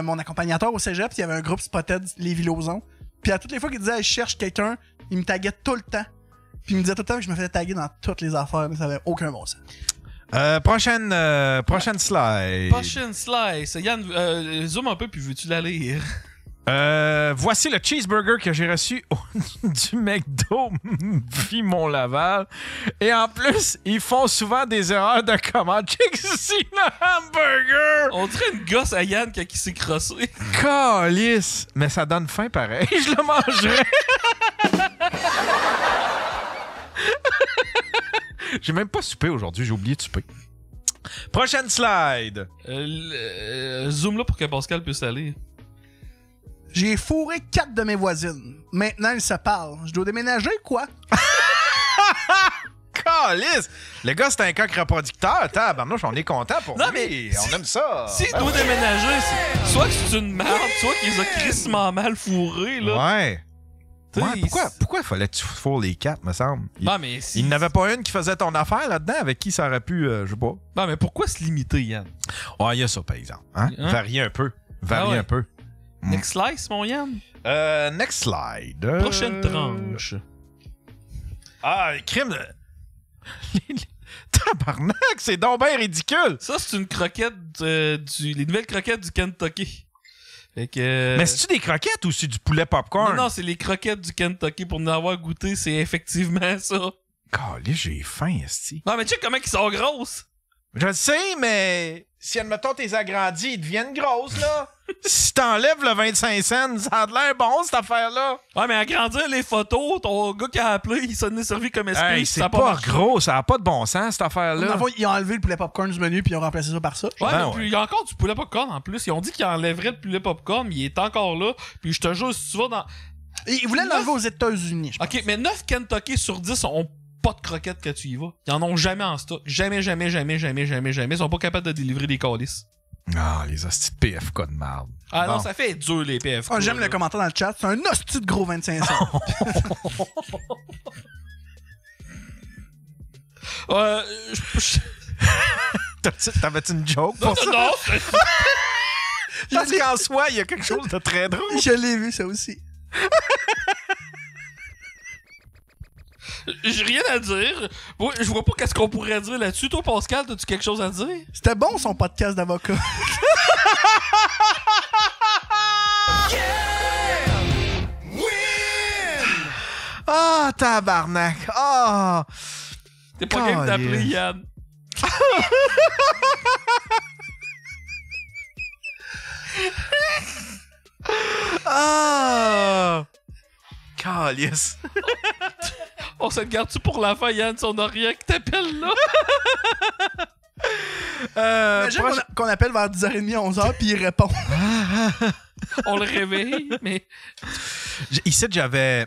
Mon accompagnateur au cégep, il y avait un groupe Spotted, les Villosons. Puis à toutes les fois qu'il disait je cherche quelqu'un, il me taguait tout le temps. Puis il me disait tout le temps que je me faisais taguer dans toutes les affaires, mais ça avait aucun bon sens. Prochaine slide. Prochaine slice. Yann, zoom un peu, puis veux-tu la lire? Voici le cheeseburger que j'ai reçu du McDo Vimont Laval. Et en plus, ils font souvent des erreurs de commande. Check ici le hamburger! On dirait une gosse à Yann qui s'est crossé. Calice! Mais ça donne faim pareil. Je le mangerai. J'ai même pas soupé aujourd'hui. J'ai oublié de souper. Prochaine slide. Zoom là pour que Pascal puisse aller. J'ai fourré 4 de mes voisines. Maintenant, ils se parlent. Je dois déménager, quoi? Calice! Le gars, c'est un coq reproducteur. Tabarnouche, on est content pour Non, lui. mais On aime ça. S'il Ben doit ouais. déménager, soit que c'est une merde, soit qu'il les a crissement mal fourrés, là. Ouais. T'sais, Ouais, pourquoi fallait-tu fourrer les 4, me semble? Non, mais Il n'avait pas une qui faisait ton affaire là-dedans avec qui ça aurait pu, je sais pas. Non, mais pourquoi se limiter, Yann? Ouais, il y a ça, par exemple. Hein? Hein? Varier un peu. Ah ouais. un peu. Next slice, mon Yann? Next slide. Prochaine tranche. Ah, crime. Tabarnak, c'est donc bien ridicule. Ça, c'est une croquette les nouvelles croquettes du Kentucky. Fait que... Mais c'est-tu des croquettes ou c'est du poulet popcorn? Non, c'est les croquettes du Kentucky. Pour nous avoir goûté, c'est effectivement ça. Calé, j'ai faim, esti. Non, mais tu sais comment ils sont grosses? Je le sais, mais si, admettons, t'es agrandis, ils deviennent grosses, là. Si t'enlèves le 25 cents, ça a de l'air bon, cette affaire-là. Ouais, mais agrandir les photos, ton gars qui a appelé, il s'en est servi comme espèce. Hey, c'est pas gros, ça a pas de bon sens, cette Dans affaire-là. le fond, ils ont enlevé le poulet popcorn du menu puis ils ont remplacé ça par ça. Ouais, Ben mais ouais. puis il y a encore du poulet popcorn en plus. Ils ont dit qu'ils enlèveraient le poulet popcorn, mais il est encore là. Puis je te jure, si tu vas dans. Ils voulaient l'enlever aux États-Unis, je pense. Ok, mais 9 Kentucky sur 10 ont pas de croquettes que tu y vas. Ils en ont jamais en stock. Jamais. Ils sont pas capables de délivrer des calices. Ah, les hosties de PFK de merde. Ah Bon. non, ça fait dur les PFK. Ah, j'aime là. le commentaire dans le chat. C'est un hostie de gros 25 cents. T'avais-tu une joke Non, pour ça? non, Parce qu'en soi, il y a quelque chose de très drôle. Je l'ai vu, ça aussi. j'ai rien à dire. Moi, je vois pas qu'est-ce qu'on pourrait dire là-dessus. Toi, Pascal, as-tu quelque chose à dire? C'était bon, son podcast d'avocat. Ah, tabarnak. Ah. T'es pas game d'appeler Caliste. Yann. Ah. Calice. On se le garde-tu pour la fin, Yann, si on a rien qui t'appelle là? Imagine qu'on appelle vers 10h30, 11h, puis il répond. On le réveille, mais... Ici, j'avais...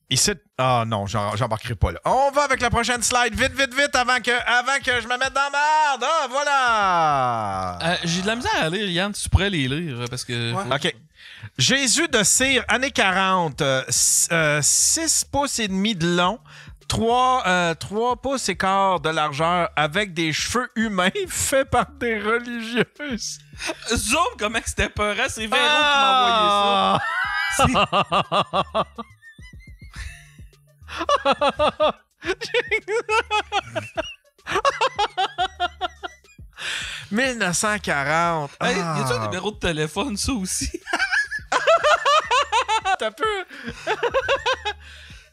Ici... Ah non, j'embarquerai pas là. On va avec la prochaine slide. Vite, avant que je me mette dans la merde. Ah, voilà. J'ai de la misère à lire, Yann. Tu pourrais les lire, parce que... Ouais. OK. Jésus de cire, années 40. 6 pouces et demi de long. 3 pouces et quart de largeur avec des cheveux humains faits par des religieuses. Zoom, comment que c'était peurant. C'est Véro qui m'a envoyé ça. 1940. Hey, y a-tu un numéro de téléphone, ça aussi? T'as peu.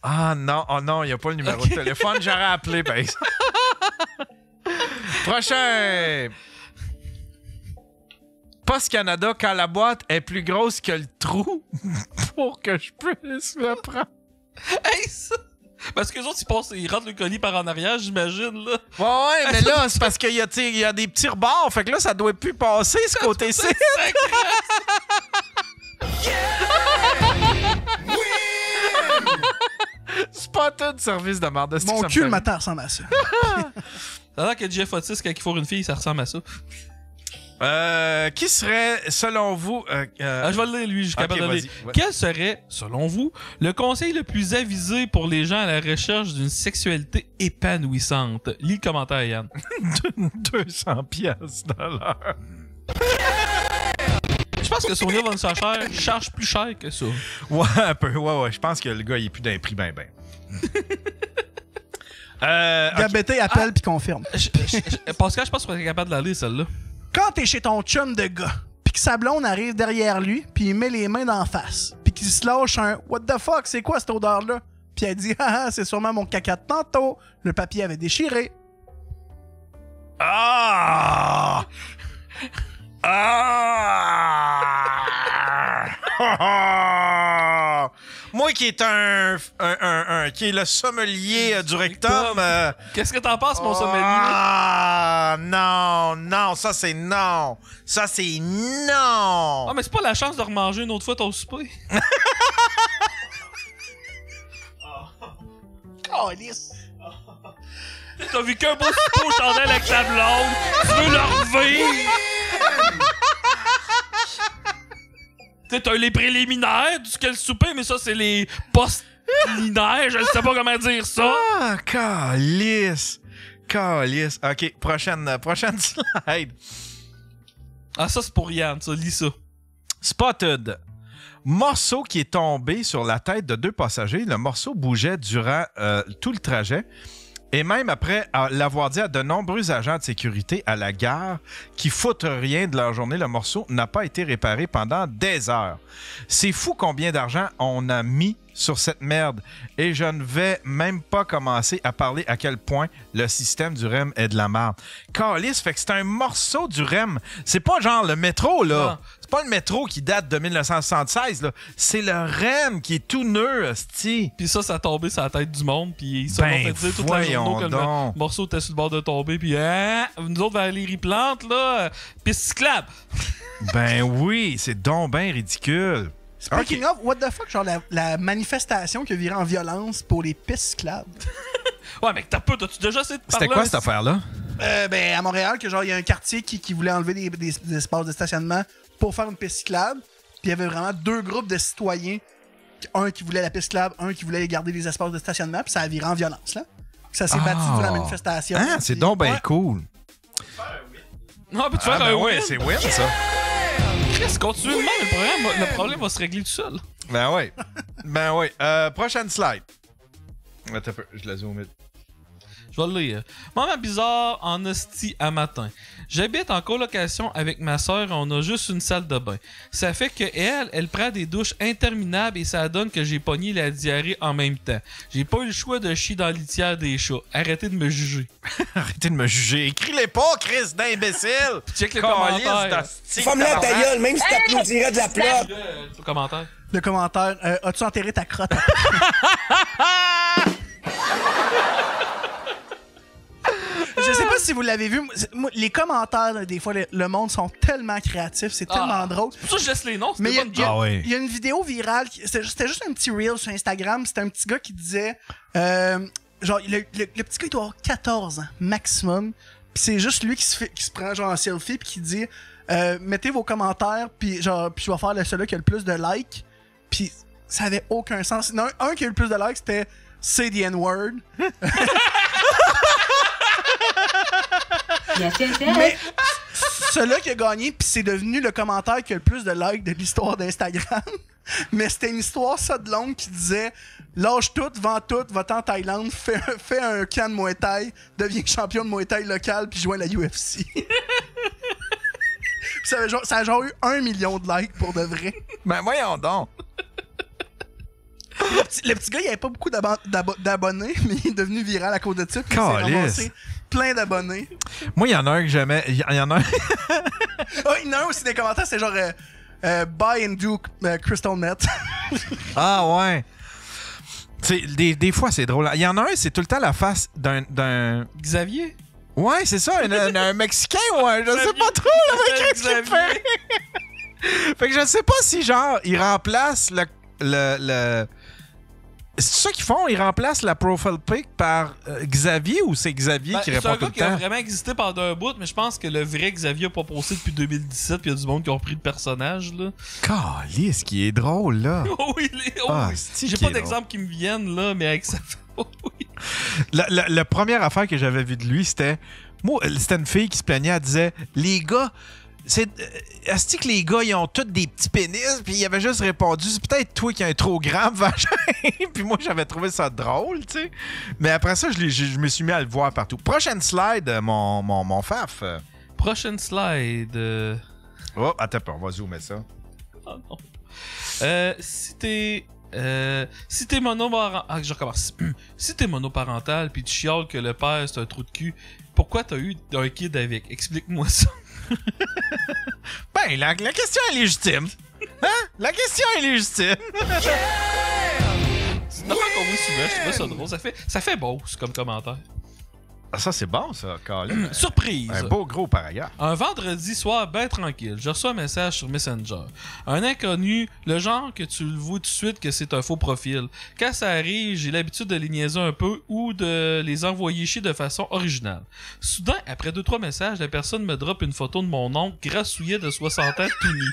Ah non, oh non, il n'y a pas le numéro de téléphone. J'aurais appelé, par exemple. Prochain. Post Canada, quand la boîte est plus grosse que le trou pour que je puisse le prendre. Hey, ça... Parce que les autres, ils rentrent le colis par en arrière, j'imagine, là. Ouais, mais là, c'est parce qu'il y a des petits rebords. Fait que là, ça doit plus passer, ce côté-ci. Spotted service de merde. Mon cul le matin ressemble à ça. Ça a l'air que Jeff Otis, quand il fourre une fille, ça ressemble à ça. Qui serait, selon vous... Je vais le lire, lui, je suis capable de le lire. Ouais. Quel serait, selon vous, le conseil le plus avisé pour les gens à la recherche d'une sexualité épanouissante? Lis le commentaire, Yann. 200 pièces de l'heure. Je pense que Sonia Von Sacher charge plus cher que ça. Ouais, un peu. Ouais. Je pense que le gars, il est plus d'un prix ben. Gabété appelle puis confirme. Pascal, je pense qu'on est capable de la lire, celle-là. Quand t'es chez ton chum de gars, pis que sa blonde arrive derrière lui, puis il met les mains d'en face, puis qu'il se lâche un « What the fuck, c'est quoi cette odeur-là? » Puis elle dit « Ah, c'est sûrement mon caca de tantôt. Le papier avait déchiré. » Ah! Moi qui est qui est le sommelier du rectum. Qu'est-ce que t'en penses, mon sommelier? Ah non, ça c'est non. Ça c'est non. Ah, mais c'est pas la chance de remanger une autre fois ton souper. Oh, lisse. T'as vu qu'un beau souper aux chandelles avec ta blonde? Tu veux le revivre? T'as eu les préliminaires du le souper, mais ça, c'est les post-linaires. Je ne sais pas comment dire ça. Ah, calice. OK, prochaine slide. Ah, ça, c'est pour Yann, ça. Lis ça. Spotted. Morceau qui est tombé sur la tête de 2 passagers. Le morceau bougeait durant tout le trajet. Et même après l'avoir dit à de nombreux agents de sécurité à la gare qui foutent rien de leur journée, le morceau n'a pas été réparé pendant des heures. C'est fou combien d'argent on a mis sur cette merde. Et je ne vais même pas commencer à parler à quel point le système du REM est de la merde. Calice, fait que c'est un morceau du REM. C'est pas genre le métro, là. Non. C'est pas le métro qui date de 1976, là. C'est le REM qui est tout neuf, hostie. Puis ça a tombé sur la tête du monde. Puis ils se sont fait dire toute la journée que le morceau était sur le bord de tomber. Puis nous autres, Valérie Plante, là, piste cyclable. Ben oui, c'est donc ben ridicule. Speaking of, what the fuck, genre la manifestation qui a viré en violence pour les pistes cyclables. Ouais, mais t'as-tu déjà essayé de parler? C'était quoi cette affaire-là? Ben, à Montréal, que genre, il y a un quartier qui voulait enlever des espaces de stationnement pour faire une piste cyclable. Puis il y avait vraiment 2 groupes de citoyens. Un qui voulait la piste cyclable, un qui voulait garder les espaces de stationnement. Puis ça a viré en violence, là. Ça s'est battu durant la manifestation. Ah, c'est donc ben cool. Non, peux-tu faire un ouais, win? c'est win, ça. Chris, continue de même, le problème va se régler tout seul. Ben oui. Prochaine slide. Attends un peu, je la zoome. Je vais le lire. Moment bizarre en hostie à matin. J'habite en colocation avec ma soeur et on a juste une salle de bain. Ça fait que elle prend des douches interminables et ça donne que j'ai pogné la diarrhée en même temps. J'ai pas eu le choix de chier dans la litière des chats. Arrêtez de me juger. Arrêtez de me juger. Écris-les pas, Chris, d'imbécile. Check le commentaire. Femme-la ta gueule, même si t'applaudirais de la plate. Le commentaire. Le commentaire, as-tu enterré ta crotte? Je sais pas si vous l'avez vu. Les commentaires, des fois, le monde sont tellement créatifs. C'est tellement drôle. C'est pour ça que je laisse les noms. Mais C'était pas une joke. il y a une vidéo virale. C'était juste un petit reel sur Instagram. C'était un petit gars qui disait... genre, le petit gars, il doit avoir 14 ans maximum. Puis c'est juste lui qui se prend genre un selfie puis qui dit mettez vos commentaires puis je vais faire celui qui a le plus de likes. Puis ça avait aucun sens. Non, un qui a eu le plus de likes, c'était Say the N-word. Mais celui qui a gagné, puis c'est devenu le commentaire qui a le plus de likes de l'histoire d'Instagram. Mais c'était une histoire ça de longue qui disait lâche tout, vends tout, va-t'en en Thaïlande, fais un camp de Muay Thai, deviens champion de Muay Thai local, puis joins la UFC. Ça a genre eu 1 million de likes pour de vrai. Ben voyons donc. Le petit gars, il avait pas beaucoup d'abonnés, mais il est devenu viral à cause de ça. Puis il s'est ramassé plein d'abonnés. Moi, il y en a un que j'aimais. Il y en a un. Oh, il y en a un aussi des commentaires, c'est genre buy and do crystal meth. Ah ouais. Des fois, c'est drôle. Il y en a un, c'est tout le temps la face d'un... Xavier? Ouais, c'est ça, un Mexicain, ouais. Je sais pas trop avec qui il fait. Fait que je sais pas si, genre, il remplace C'est ça qu'ils font? Ils remplacent la profile pic par Xavier ou c'est Xavier qui C'est répond un tout gars le qui a temps? vraiment existé pendant un bout, mais je pense que le vrai Xavier a pas posté depuis 2017, puis il y a du monde qui ont repris le personnage, là. Calisse, qui est drôle, là. Oh oui, oui. c'est-tu J'ai qui pas est d'exemple qui me viennent, là, mais avec ça. Oh oui. La première affaire que j'avais vue de lui, c'était une fille qui se plaignait, elle disait les gars, est-ce que les gars ils ont tous des petits pénis, puis il avait juste répondu c'est peut-être toi qui as un trop grand vagin. Puis moi j'avais trouvé ça drôle, tu sais. Mais après ça je me suis mis à le voir partout. Prochaine slide, mon faf. Prochaine slide. Oh, attends, on va zoomer ça. Oh non. Si t'es monoparental, je recommence. Si t'es monoparental puis tu chiales que le père c'est un trou de cul, pourquoi t'as eu un kid avec? Explique-moi ça. Ben, la question est légitime. Hein? La question est légitime. C'est une affaire qu'on voit souvent, je trouve ça drôle. Ça fait beau, c'est comme commentaire. Ah, ça, c'est bon, ça, Colin. Surprise! Un beau gros paragraphe. Un vendredi soir, ben tranquille, je reçois un message sur Messenger. Un inconnu, le genre que tu le vois tout de suite que c'est un faux profil. Quand ça arrive, j'ai l'habitude de les niaiser un peu ou de les envoyer chier de façon originale. Soudain, après 2-3 messages, la personne me drop une photo de mon oncle grassouillet de 60 ans tout nu.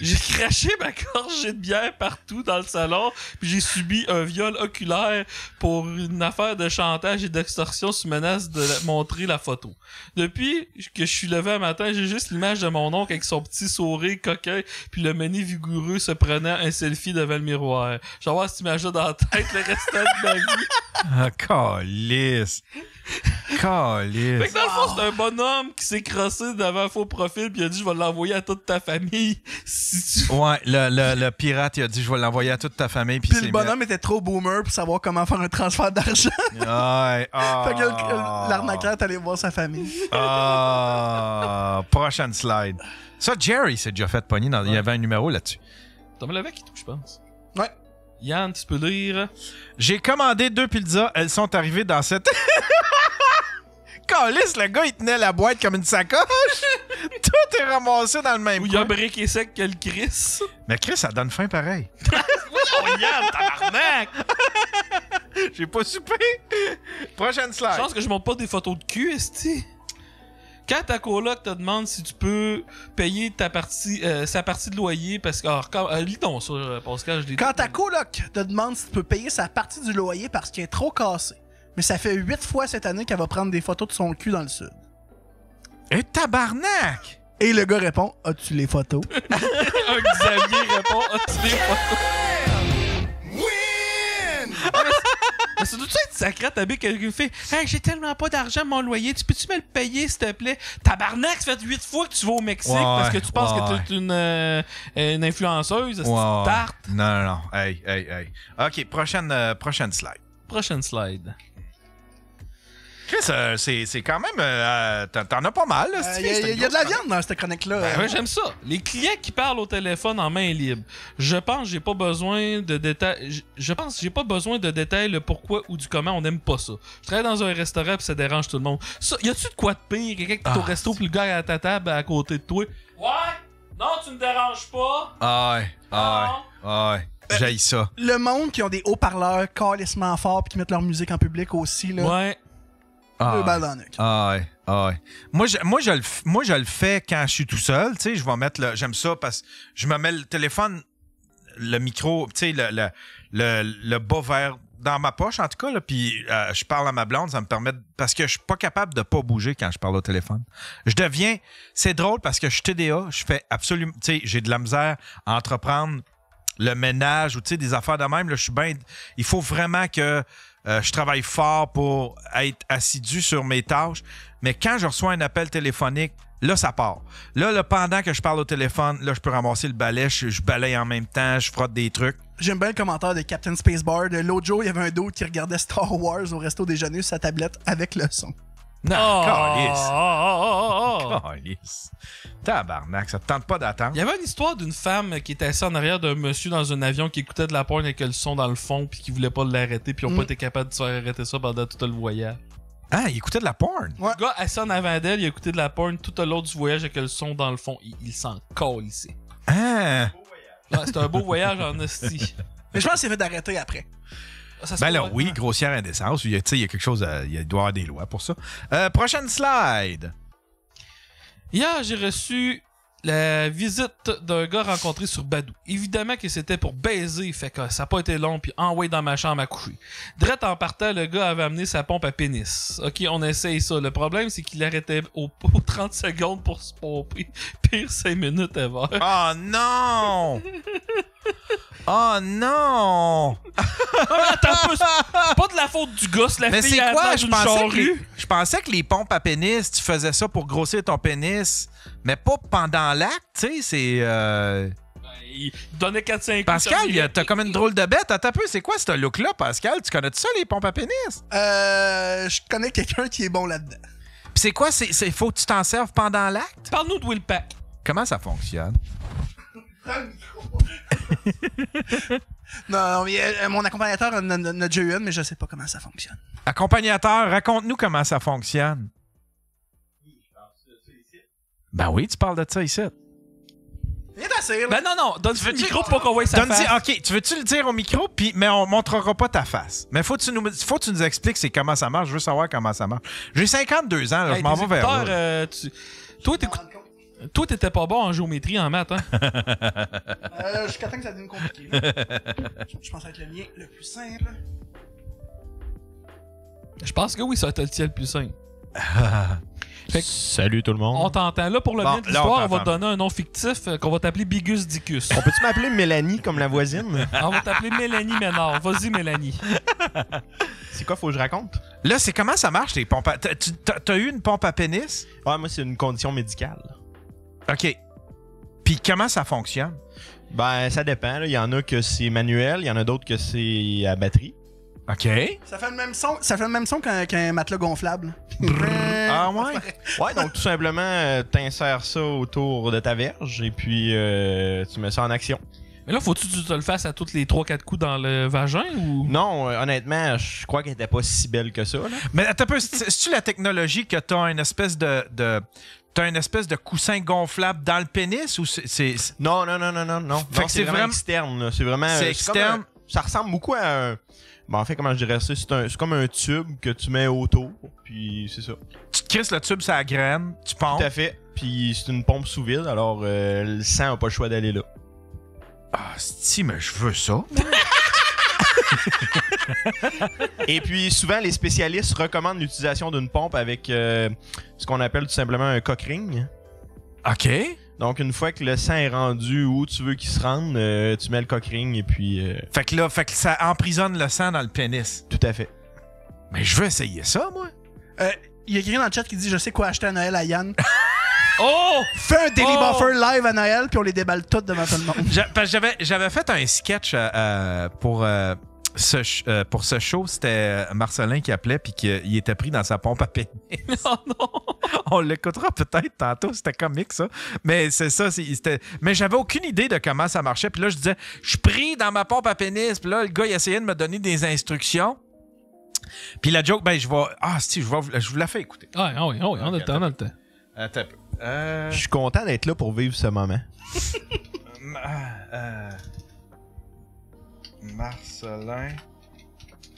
J'ai craché ma gorgée de bière partout dans le salon, puis j'ai subi un viol oculaire pour une affaire de chantage et d'extorsion sous menace de montrer la photo. Depuis que je suis levé un matin, j'ai juste l'image de mon oncle avec son petit sourire coquin, puis le mené vigoureux se prenant un selfie devant le miroir. Je vais avoir cette image-là dans la tête le restant de ma vie. Ah, calisse. Calisse. Fait que dans le fond, c'est un bonhomme qui s'est crossé devant un faux profil puis il a dit « Je vais l'envoyer à toute ta famille si tu... » Ouais, le pirate, il a dit « Je vais l'envoyer à toute ta famille. » Puis le bonhomme était trop boomer pour savoir comment faire un transfert d'argent. Ouais. Fait que l'arnaqueur est allé voir sa famille. Prochaine slide. Ça, Jerry s'est déjà fait pogner. Il y avait un numéro là-dessus. Tom Levesque et tout, je pense. Ouais. Yann, tu peux lire. J'ai commandé 2 pizzas. Elles sont arrivées dans cette... Calisse, le gars, il tenait la boîte comme une sacoche. Tout est ramassé dans le même Où il y a un coin. briquet sec que le Chris. Mais Chris, ça donne faim pareil. Oh Yann, tabarnak! J'ai pas soupé. Prochaine slide. Je pense que je montre pas des photos de cul, esti. Quand ta coloc te demande si tu peux payer sa partie de loyer, parce que... Alors, lis donc ça, Pascal. Quand ta coloc te demande si tu peux payer sa partie du loyer parce qu'elle est trop cassée, mais ça fait 8 fois cette année qu'elle va prendre des photos de son cul dans le sud. Un tabarnak! Et le gars répond « As-tu les photos? » Un Xavier répond « As-tu les photos? » Mais ça doit être sacré à quelqu'un qui fait « Hey, j'ai tellement pas d'argent mon loyer, tu peux-tu me le payer, s'il te plaît? » Tabarnak, ça fait 8 fois que tu vas au Mexique parce que tu penses que tu es une influenceuse, tarte. Non. Hey. OK, prochaine slide. Prochaine slide. Chris, c'est quand même... t'en as pas mal, là. Il y a de la viande dans cette chronique-là. Ben, ouais, j'aime ça. Les clients qui parlent au téléphone en main libre. Je pense que j'ai pas besoin de détails. Je pense que j'ai pas besoin de détails le pourquoi ou du comment on n'aime pas ça. Je travaille dans un restaurant puis ça dérange tout le monde. Ça, y a-tu de quoi de pire? Quelqu'un qui est au resto puis le gars est à ta table à côté de toi. Ouais? Non, tu me déranges pas. Ouais. J'haïs ça. Le monde qui ont des haut-parleurs calissement forts puis qui mettent leur musique en public aussi, là. Ouais. Deux balles dans le nuque. Ouais. Moi, je le fais quand je suis tout seul. Tu sais, je vais mettre j'aime ça parce que je me mets le téléphone, le micro, tu sais, le bas vers dans ma poche, en tout cas, là, puis je parle à ma blonde, ça me permet... Parce que je suis pas capable de pas bouger quand je parle au téléphone. C'est drôle parce que je suis TDA, je fais absolument... Tu sais, j'ai de la misère à entreprendre le ménage ou, tu sais, des affaires de même. Là, je suis bien... Il faut vraiment que... je travaille fort pour être assidu sur mes tâches, mais quand je reçois un appel téléphonique, là, ça part. Là, pendant que je parle au téléphone, là, je peux ramasser le balai, je balaye en même temps, je frotte des trucs. J'aime bien le commentaire de Captain Spacebar. L'autre jour, il y avait un dude qui regardait Star Wars au resto déjeuner sur sa tablette avec le son. Non, calisse. Tabarnak, ça te tente pas d'attendre. Il y avait une histoire d'une femme qui était assise en arrière d'un monsieur dans un avion qui écoutait de la porn avec le son dans le fond puis qui voulait pas l'arrêter puis ils ont pas été capables de se faire arrêter ça pendant tout le voyage. Ah, il écoutait de la porn? Ouais. Le gars assis en avant d'elle, il a écouté de la porn tout au long du voyage avec le son dans le fond. Il s'en colle ici. Ah! Ouais, c'était un beau voyage en hostie. Mais je pense qu'il s'est fait d'arrêter après. Ça se Ben peut, là, ouais. oui, grossière indécence. Il y a quelque chose, il doit y avoir des lois pour ça. Prochaine slide. Hier, j'ai reçu la visite d'un gars rencontré sur Badou. Évidemment que c'était pour baiser, fait que ça n'a pas été long, puis envoyé dans ma chambre à coucher. Drette en partant, le gars avait amené sa pompe à pénis. Ok, on essaye ça. Le problème, c'est qu'il arrêtait aux 30 secondes pour se pomper. Pire 5 minutes ever. Oh non! Oh non! Attends un peu, c'est pas de la faute du gars, c'est la Mais fille c'est à quoi? dans Je une pensais, charrue. je pensais que les pompes à pénis, tu faisais ça pour grossir ton pénis, mais pas pendant l'acte, tu sais, c'est... Il donnait 4-5 coups. Pascal, t'as comme une drôle de bête. Attends un peu, c'est quoi ce look-là, Pascal? Tu connais ça, les pompes à pénis? Je connais quelqu'un qui est bon là-dedans. Puis c'est quoi? Faut que tu t'en serves pendant l'acte? Parle-nous de Will Pack. Comment ça fonctionne? Non, mais, mon accompagnateur en a déjà eu une, mais je sais pas comment ça fonctionne. Accompagnateur, raconte-nous comment ça fonctionne. Ben oui, tu parles de ça ici. Il est assez, là. Ben non, donne-tu le micro pour qu'on voit sa Donne-y, face. OK, tu veux-tu le dire au micro, mais on montrera pas ta face. Mais faut que tu nous expliques c'est comment ça marche. Je veux savoir comment ça marche. J'ai 52 ans, là, Hey, je m'en tes vais vers là. écouteurs, Toi, t'étais pas bon en géométrie, en maths, hein? Jusqu'à temps que ça devienne compliqué. Là. Je pense être le mien le plus simple. Je pense que oui, ça va être le tien le plus simple. Fait que- Salut tout le monde. On t'entend. Là, pour le Bon, bien de là, on l'histoire, on va te t'entend. donner un nom fictif qu'on va t'appeler Bigus Dicus. On peut-tu m'appeler Mélanie comme la voisine? On va t'appeler Mélanie Ménard. Vas-y, Mélanie. C'est quoi, faut que je raconte? Là, c'est comment ça marche, les pompes à... T'as eu une pompe à pénis? Ouais, moi, c'est une condition médicale. OK. Puis comment ça fonctionne? Ben, ça dépend. là. Il y en a que c'est manuel, il y en a d'autres que c'est à batterie. OK. Ça fait le même son qu'un matelas gonflable. Ah ouais? Ouais, donc tout simplement, t'insères ça autour de ta verge et puis tu mets ça en action. Mais là, faut-tu que tu te le fasses à tous les 3-4 coups dans le vagin ou. Non, honnêtement, je crois qu'elle était pas si belle que ça. Là. Mais attends un peu, c'est-tu la technologie que t'as une espèce t'as une espèce de coussin gonflable dans le pénis ou c'est... Non. Fait Non, que c'est c'est vraiment vraiment- externe. là. C'est vraiment. C'est comme externe? ça ressemble beaucoup à un. Ben, en fait, comment je dirais ça? C'est comme un tube que tu mets autour. Puis c'est ça. Tu te crisses le tube sur la graine, tu pompes. Tout à fait. Puis c'est une pompe sous vide, alors le sang n'a pas le choix d'aller là. Ah, si, mais je veux ça. Et puis souvent, les spécialistes recommandent l'utilisation d'une pompe avec ce qu'on appelle tout simplement un cock ring. OK. Donc une fois que le sang est rendu où tu veux qu'il se rende, tu mets le cock ring et puis... Fait que ça emprisonne le sang dans le pénis. tout à fait. Mais je veux essayer ça, moi. Il y a quelqu'un dans le chat qui dit « Je sais quoi acheter à Noël à Yann. Oh! » Fais un Daily Oh! Buffer live à Noël, puis on les déballe toutes devant tout le monde. Parce que j'avais fait un sketch pour ce show. C'était Marcelin qui appelait puis qu'il était pris dans sa pompe à pénis. Oh non! On l'écoutera peut-être tantôt. C'était comique, ça. Mais c'est ça. Mais j'avais aucune idée de comment ça marchait. Puis là, je disais, je suis pris dans ma pompe à pénis. Puis là, le gars, il essayait de me donner des instructions. Puis la joke, ben, je vais... Ah, si, je vous la fais écouter. Ah oui, on a le temps, on a le temps. Attends un peu. Je suis content d'être là pour vivre ce moment. Marcelin,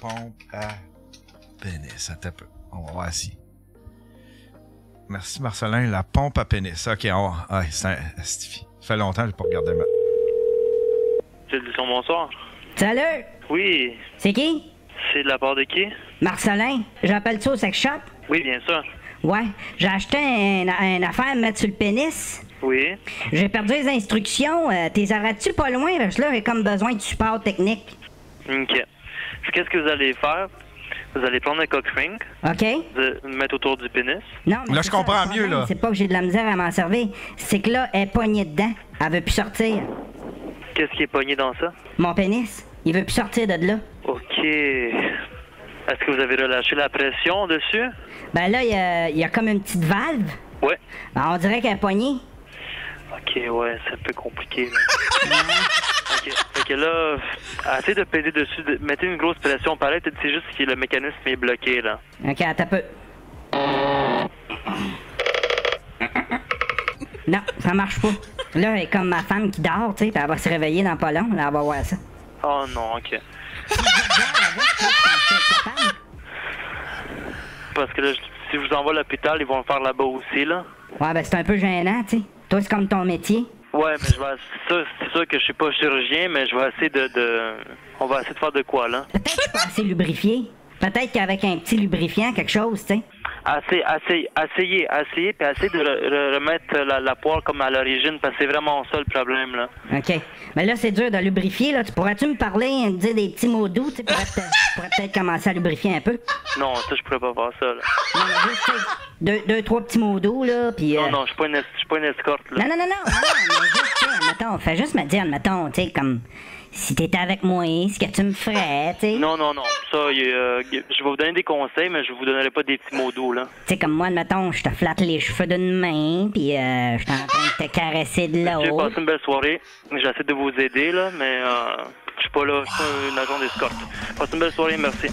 pompe à pénis. Attends un peu. On va voir si. Merci, Marcelin. La pompe à pénis. OK, on va. Ah, ça fait longtemps que je n'ai pas regardé ma. C'est du son bonsoir. Salut! Oui, C'est qui? c'est de la part de qui? Marcelin. J'appelle ça au sex shop? Oui, bien sûr. Ouais. J'ai acheté une affaire à mettre sur le pénis. Oui. J'ai perdu les instructions. T'es arrêtes-tu pas loin? Parce que là, j'ai comme besoin de support technique. OK. Qu'est-ce que vous allez faire? Vous allez prendre un cock ring, OK? le mettre autour du pénis. Non, mais Là, c'est je comprends ça, le mieux, problème, là. C'est pas que j'ai de la misère à m'en servir. C'est que là, elle est poignée dedans. Elle veut plus sortir. Qu'est-ce qui est pogné dans ça? Mon pénis, il veut plus sortir de là. OK. Est-ce que vous avez relâché la pression dessus? Ben là, il y a comme une petite valve. Ouais. Ben, on dirait qu'elle est poignée. OK, ouais, c'est un peu compliqué, là. OK. Fait que là, essayez de peser dessus. Mettez une grosse pression. Pareil, peut-être c'est juste que le mécanisme est bloqué, là. OK, attends un peu. Non, ça marche pas. Là, elle est comme ma femme qui dort, tu sais, puis elle va se réveiller dans pas long, là, elle va voir ça. Oh non, ok. Parce que là, si je vous envoie à l'hôpital, ils vont le faire là-bas aussi, là. Ouais, ben c'est un peu gênant, tu sais. Toi, c'est comme ton métier. Ouais, mais c'est sûr que je suis pas chirurgien, mais je vais essayer on va essayer de faire de quoi, là? Peut-être que je suis pas assez lubrifié. Peut-être qu'avec un petit lubrifiant, quelque chose, tu sais. Essayer, puis essayer de remettre la poêle comme à l'origine, parce que c'est vraiment ça le problème, là. OK. Mais là, c'est dur de lubrifier, là. Pourrais-tu me parler, me dire des petits mots doux, tu sais, pourrais peut-être commencer à lubrifier un peu? Non, ça, je pourrais pas faire ça, là. Non, mais juste, tu sais, deux, trois petits mots doux, là, puis... Non, je suis pas une escorte, là. Non, mais juste, tu sais, mettons, fais juste me dire, mettons, tu sais, comme... Si t'étais avec moi, ce que tu me ferais, tu sais. Non. Ça, je vais vous donner des conseils, mais je vous donnerai pas des petits mots doux, là. Tu sais, comme moi, mettons, je te flatte les cheveux d'une main, puis je suis en train de te caresser de J'ai l'autre. passé une belle soirée. J'essaie de vous aider, là, mais je suis pas là. Je suis pas une agent d'escorte. Passez une belle soirée, merci.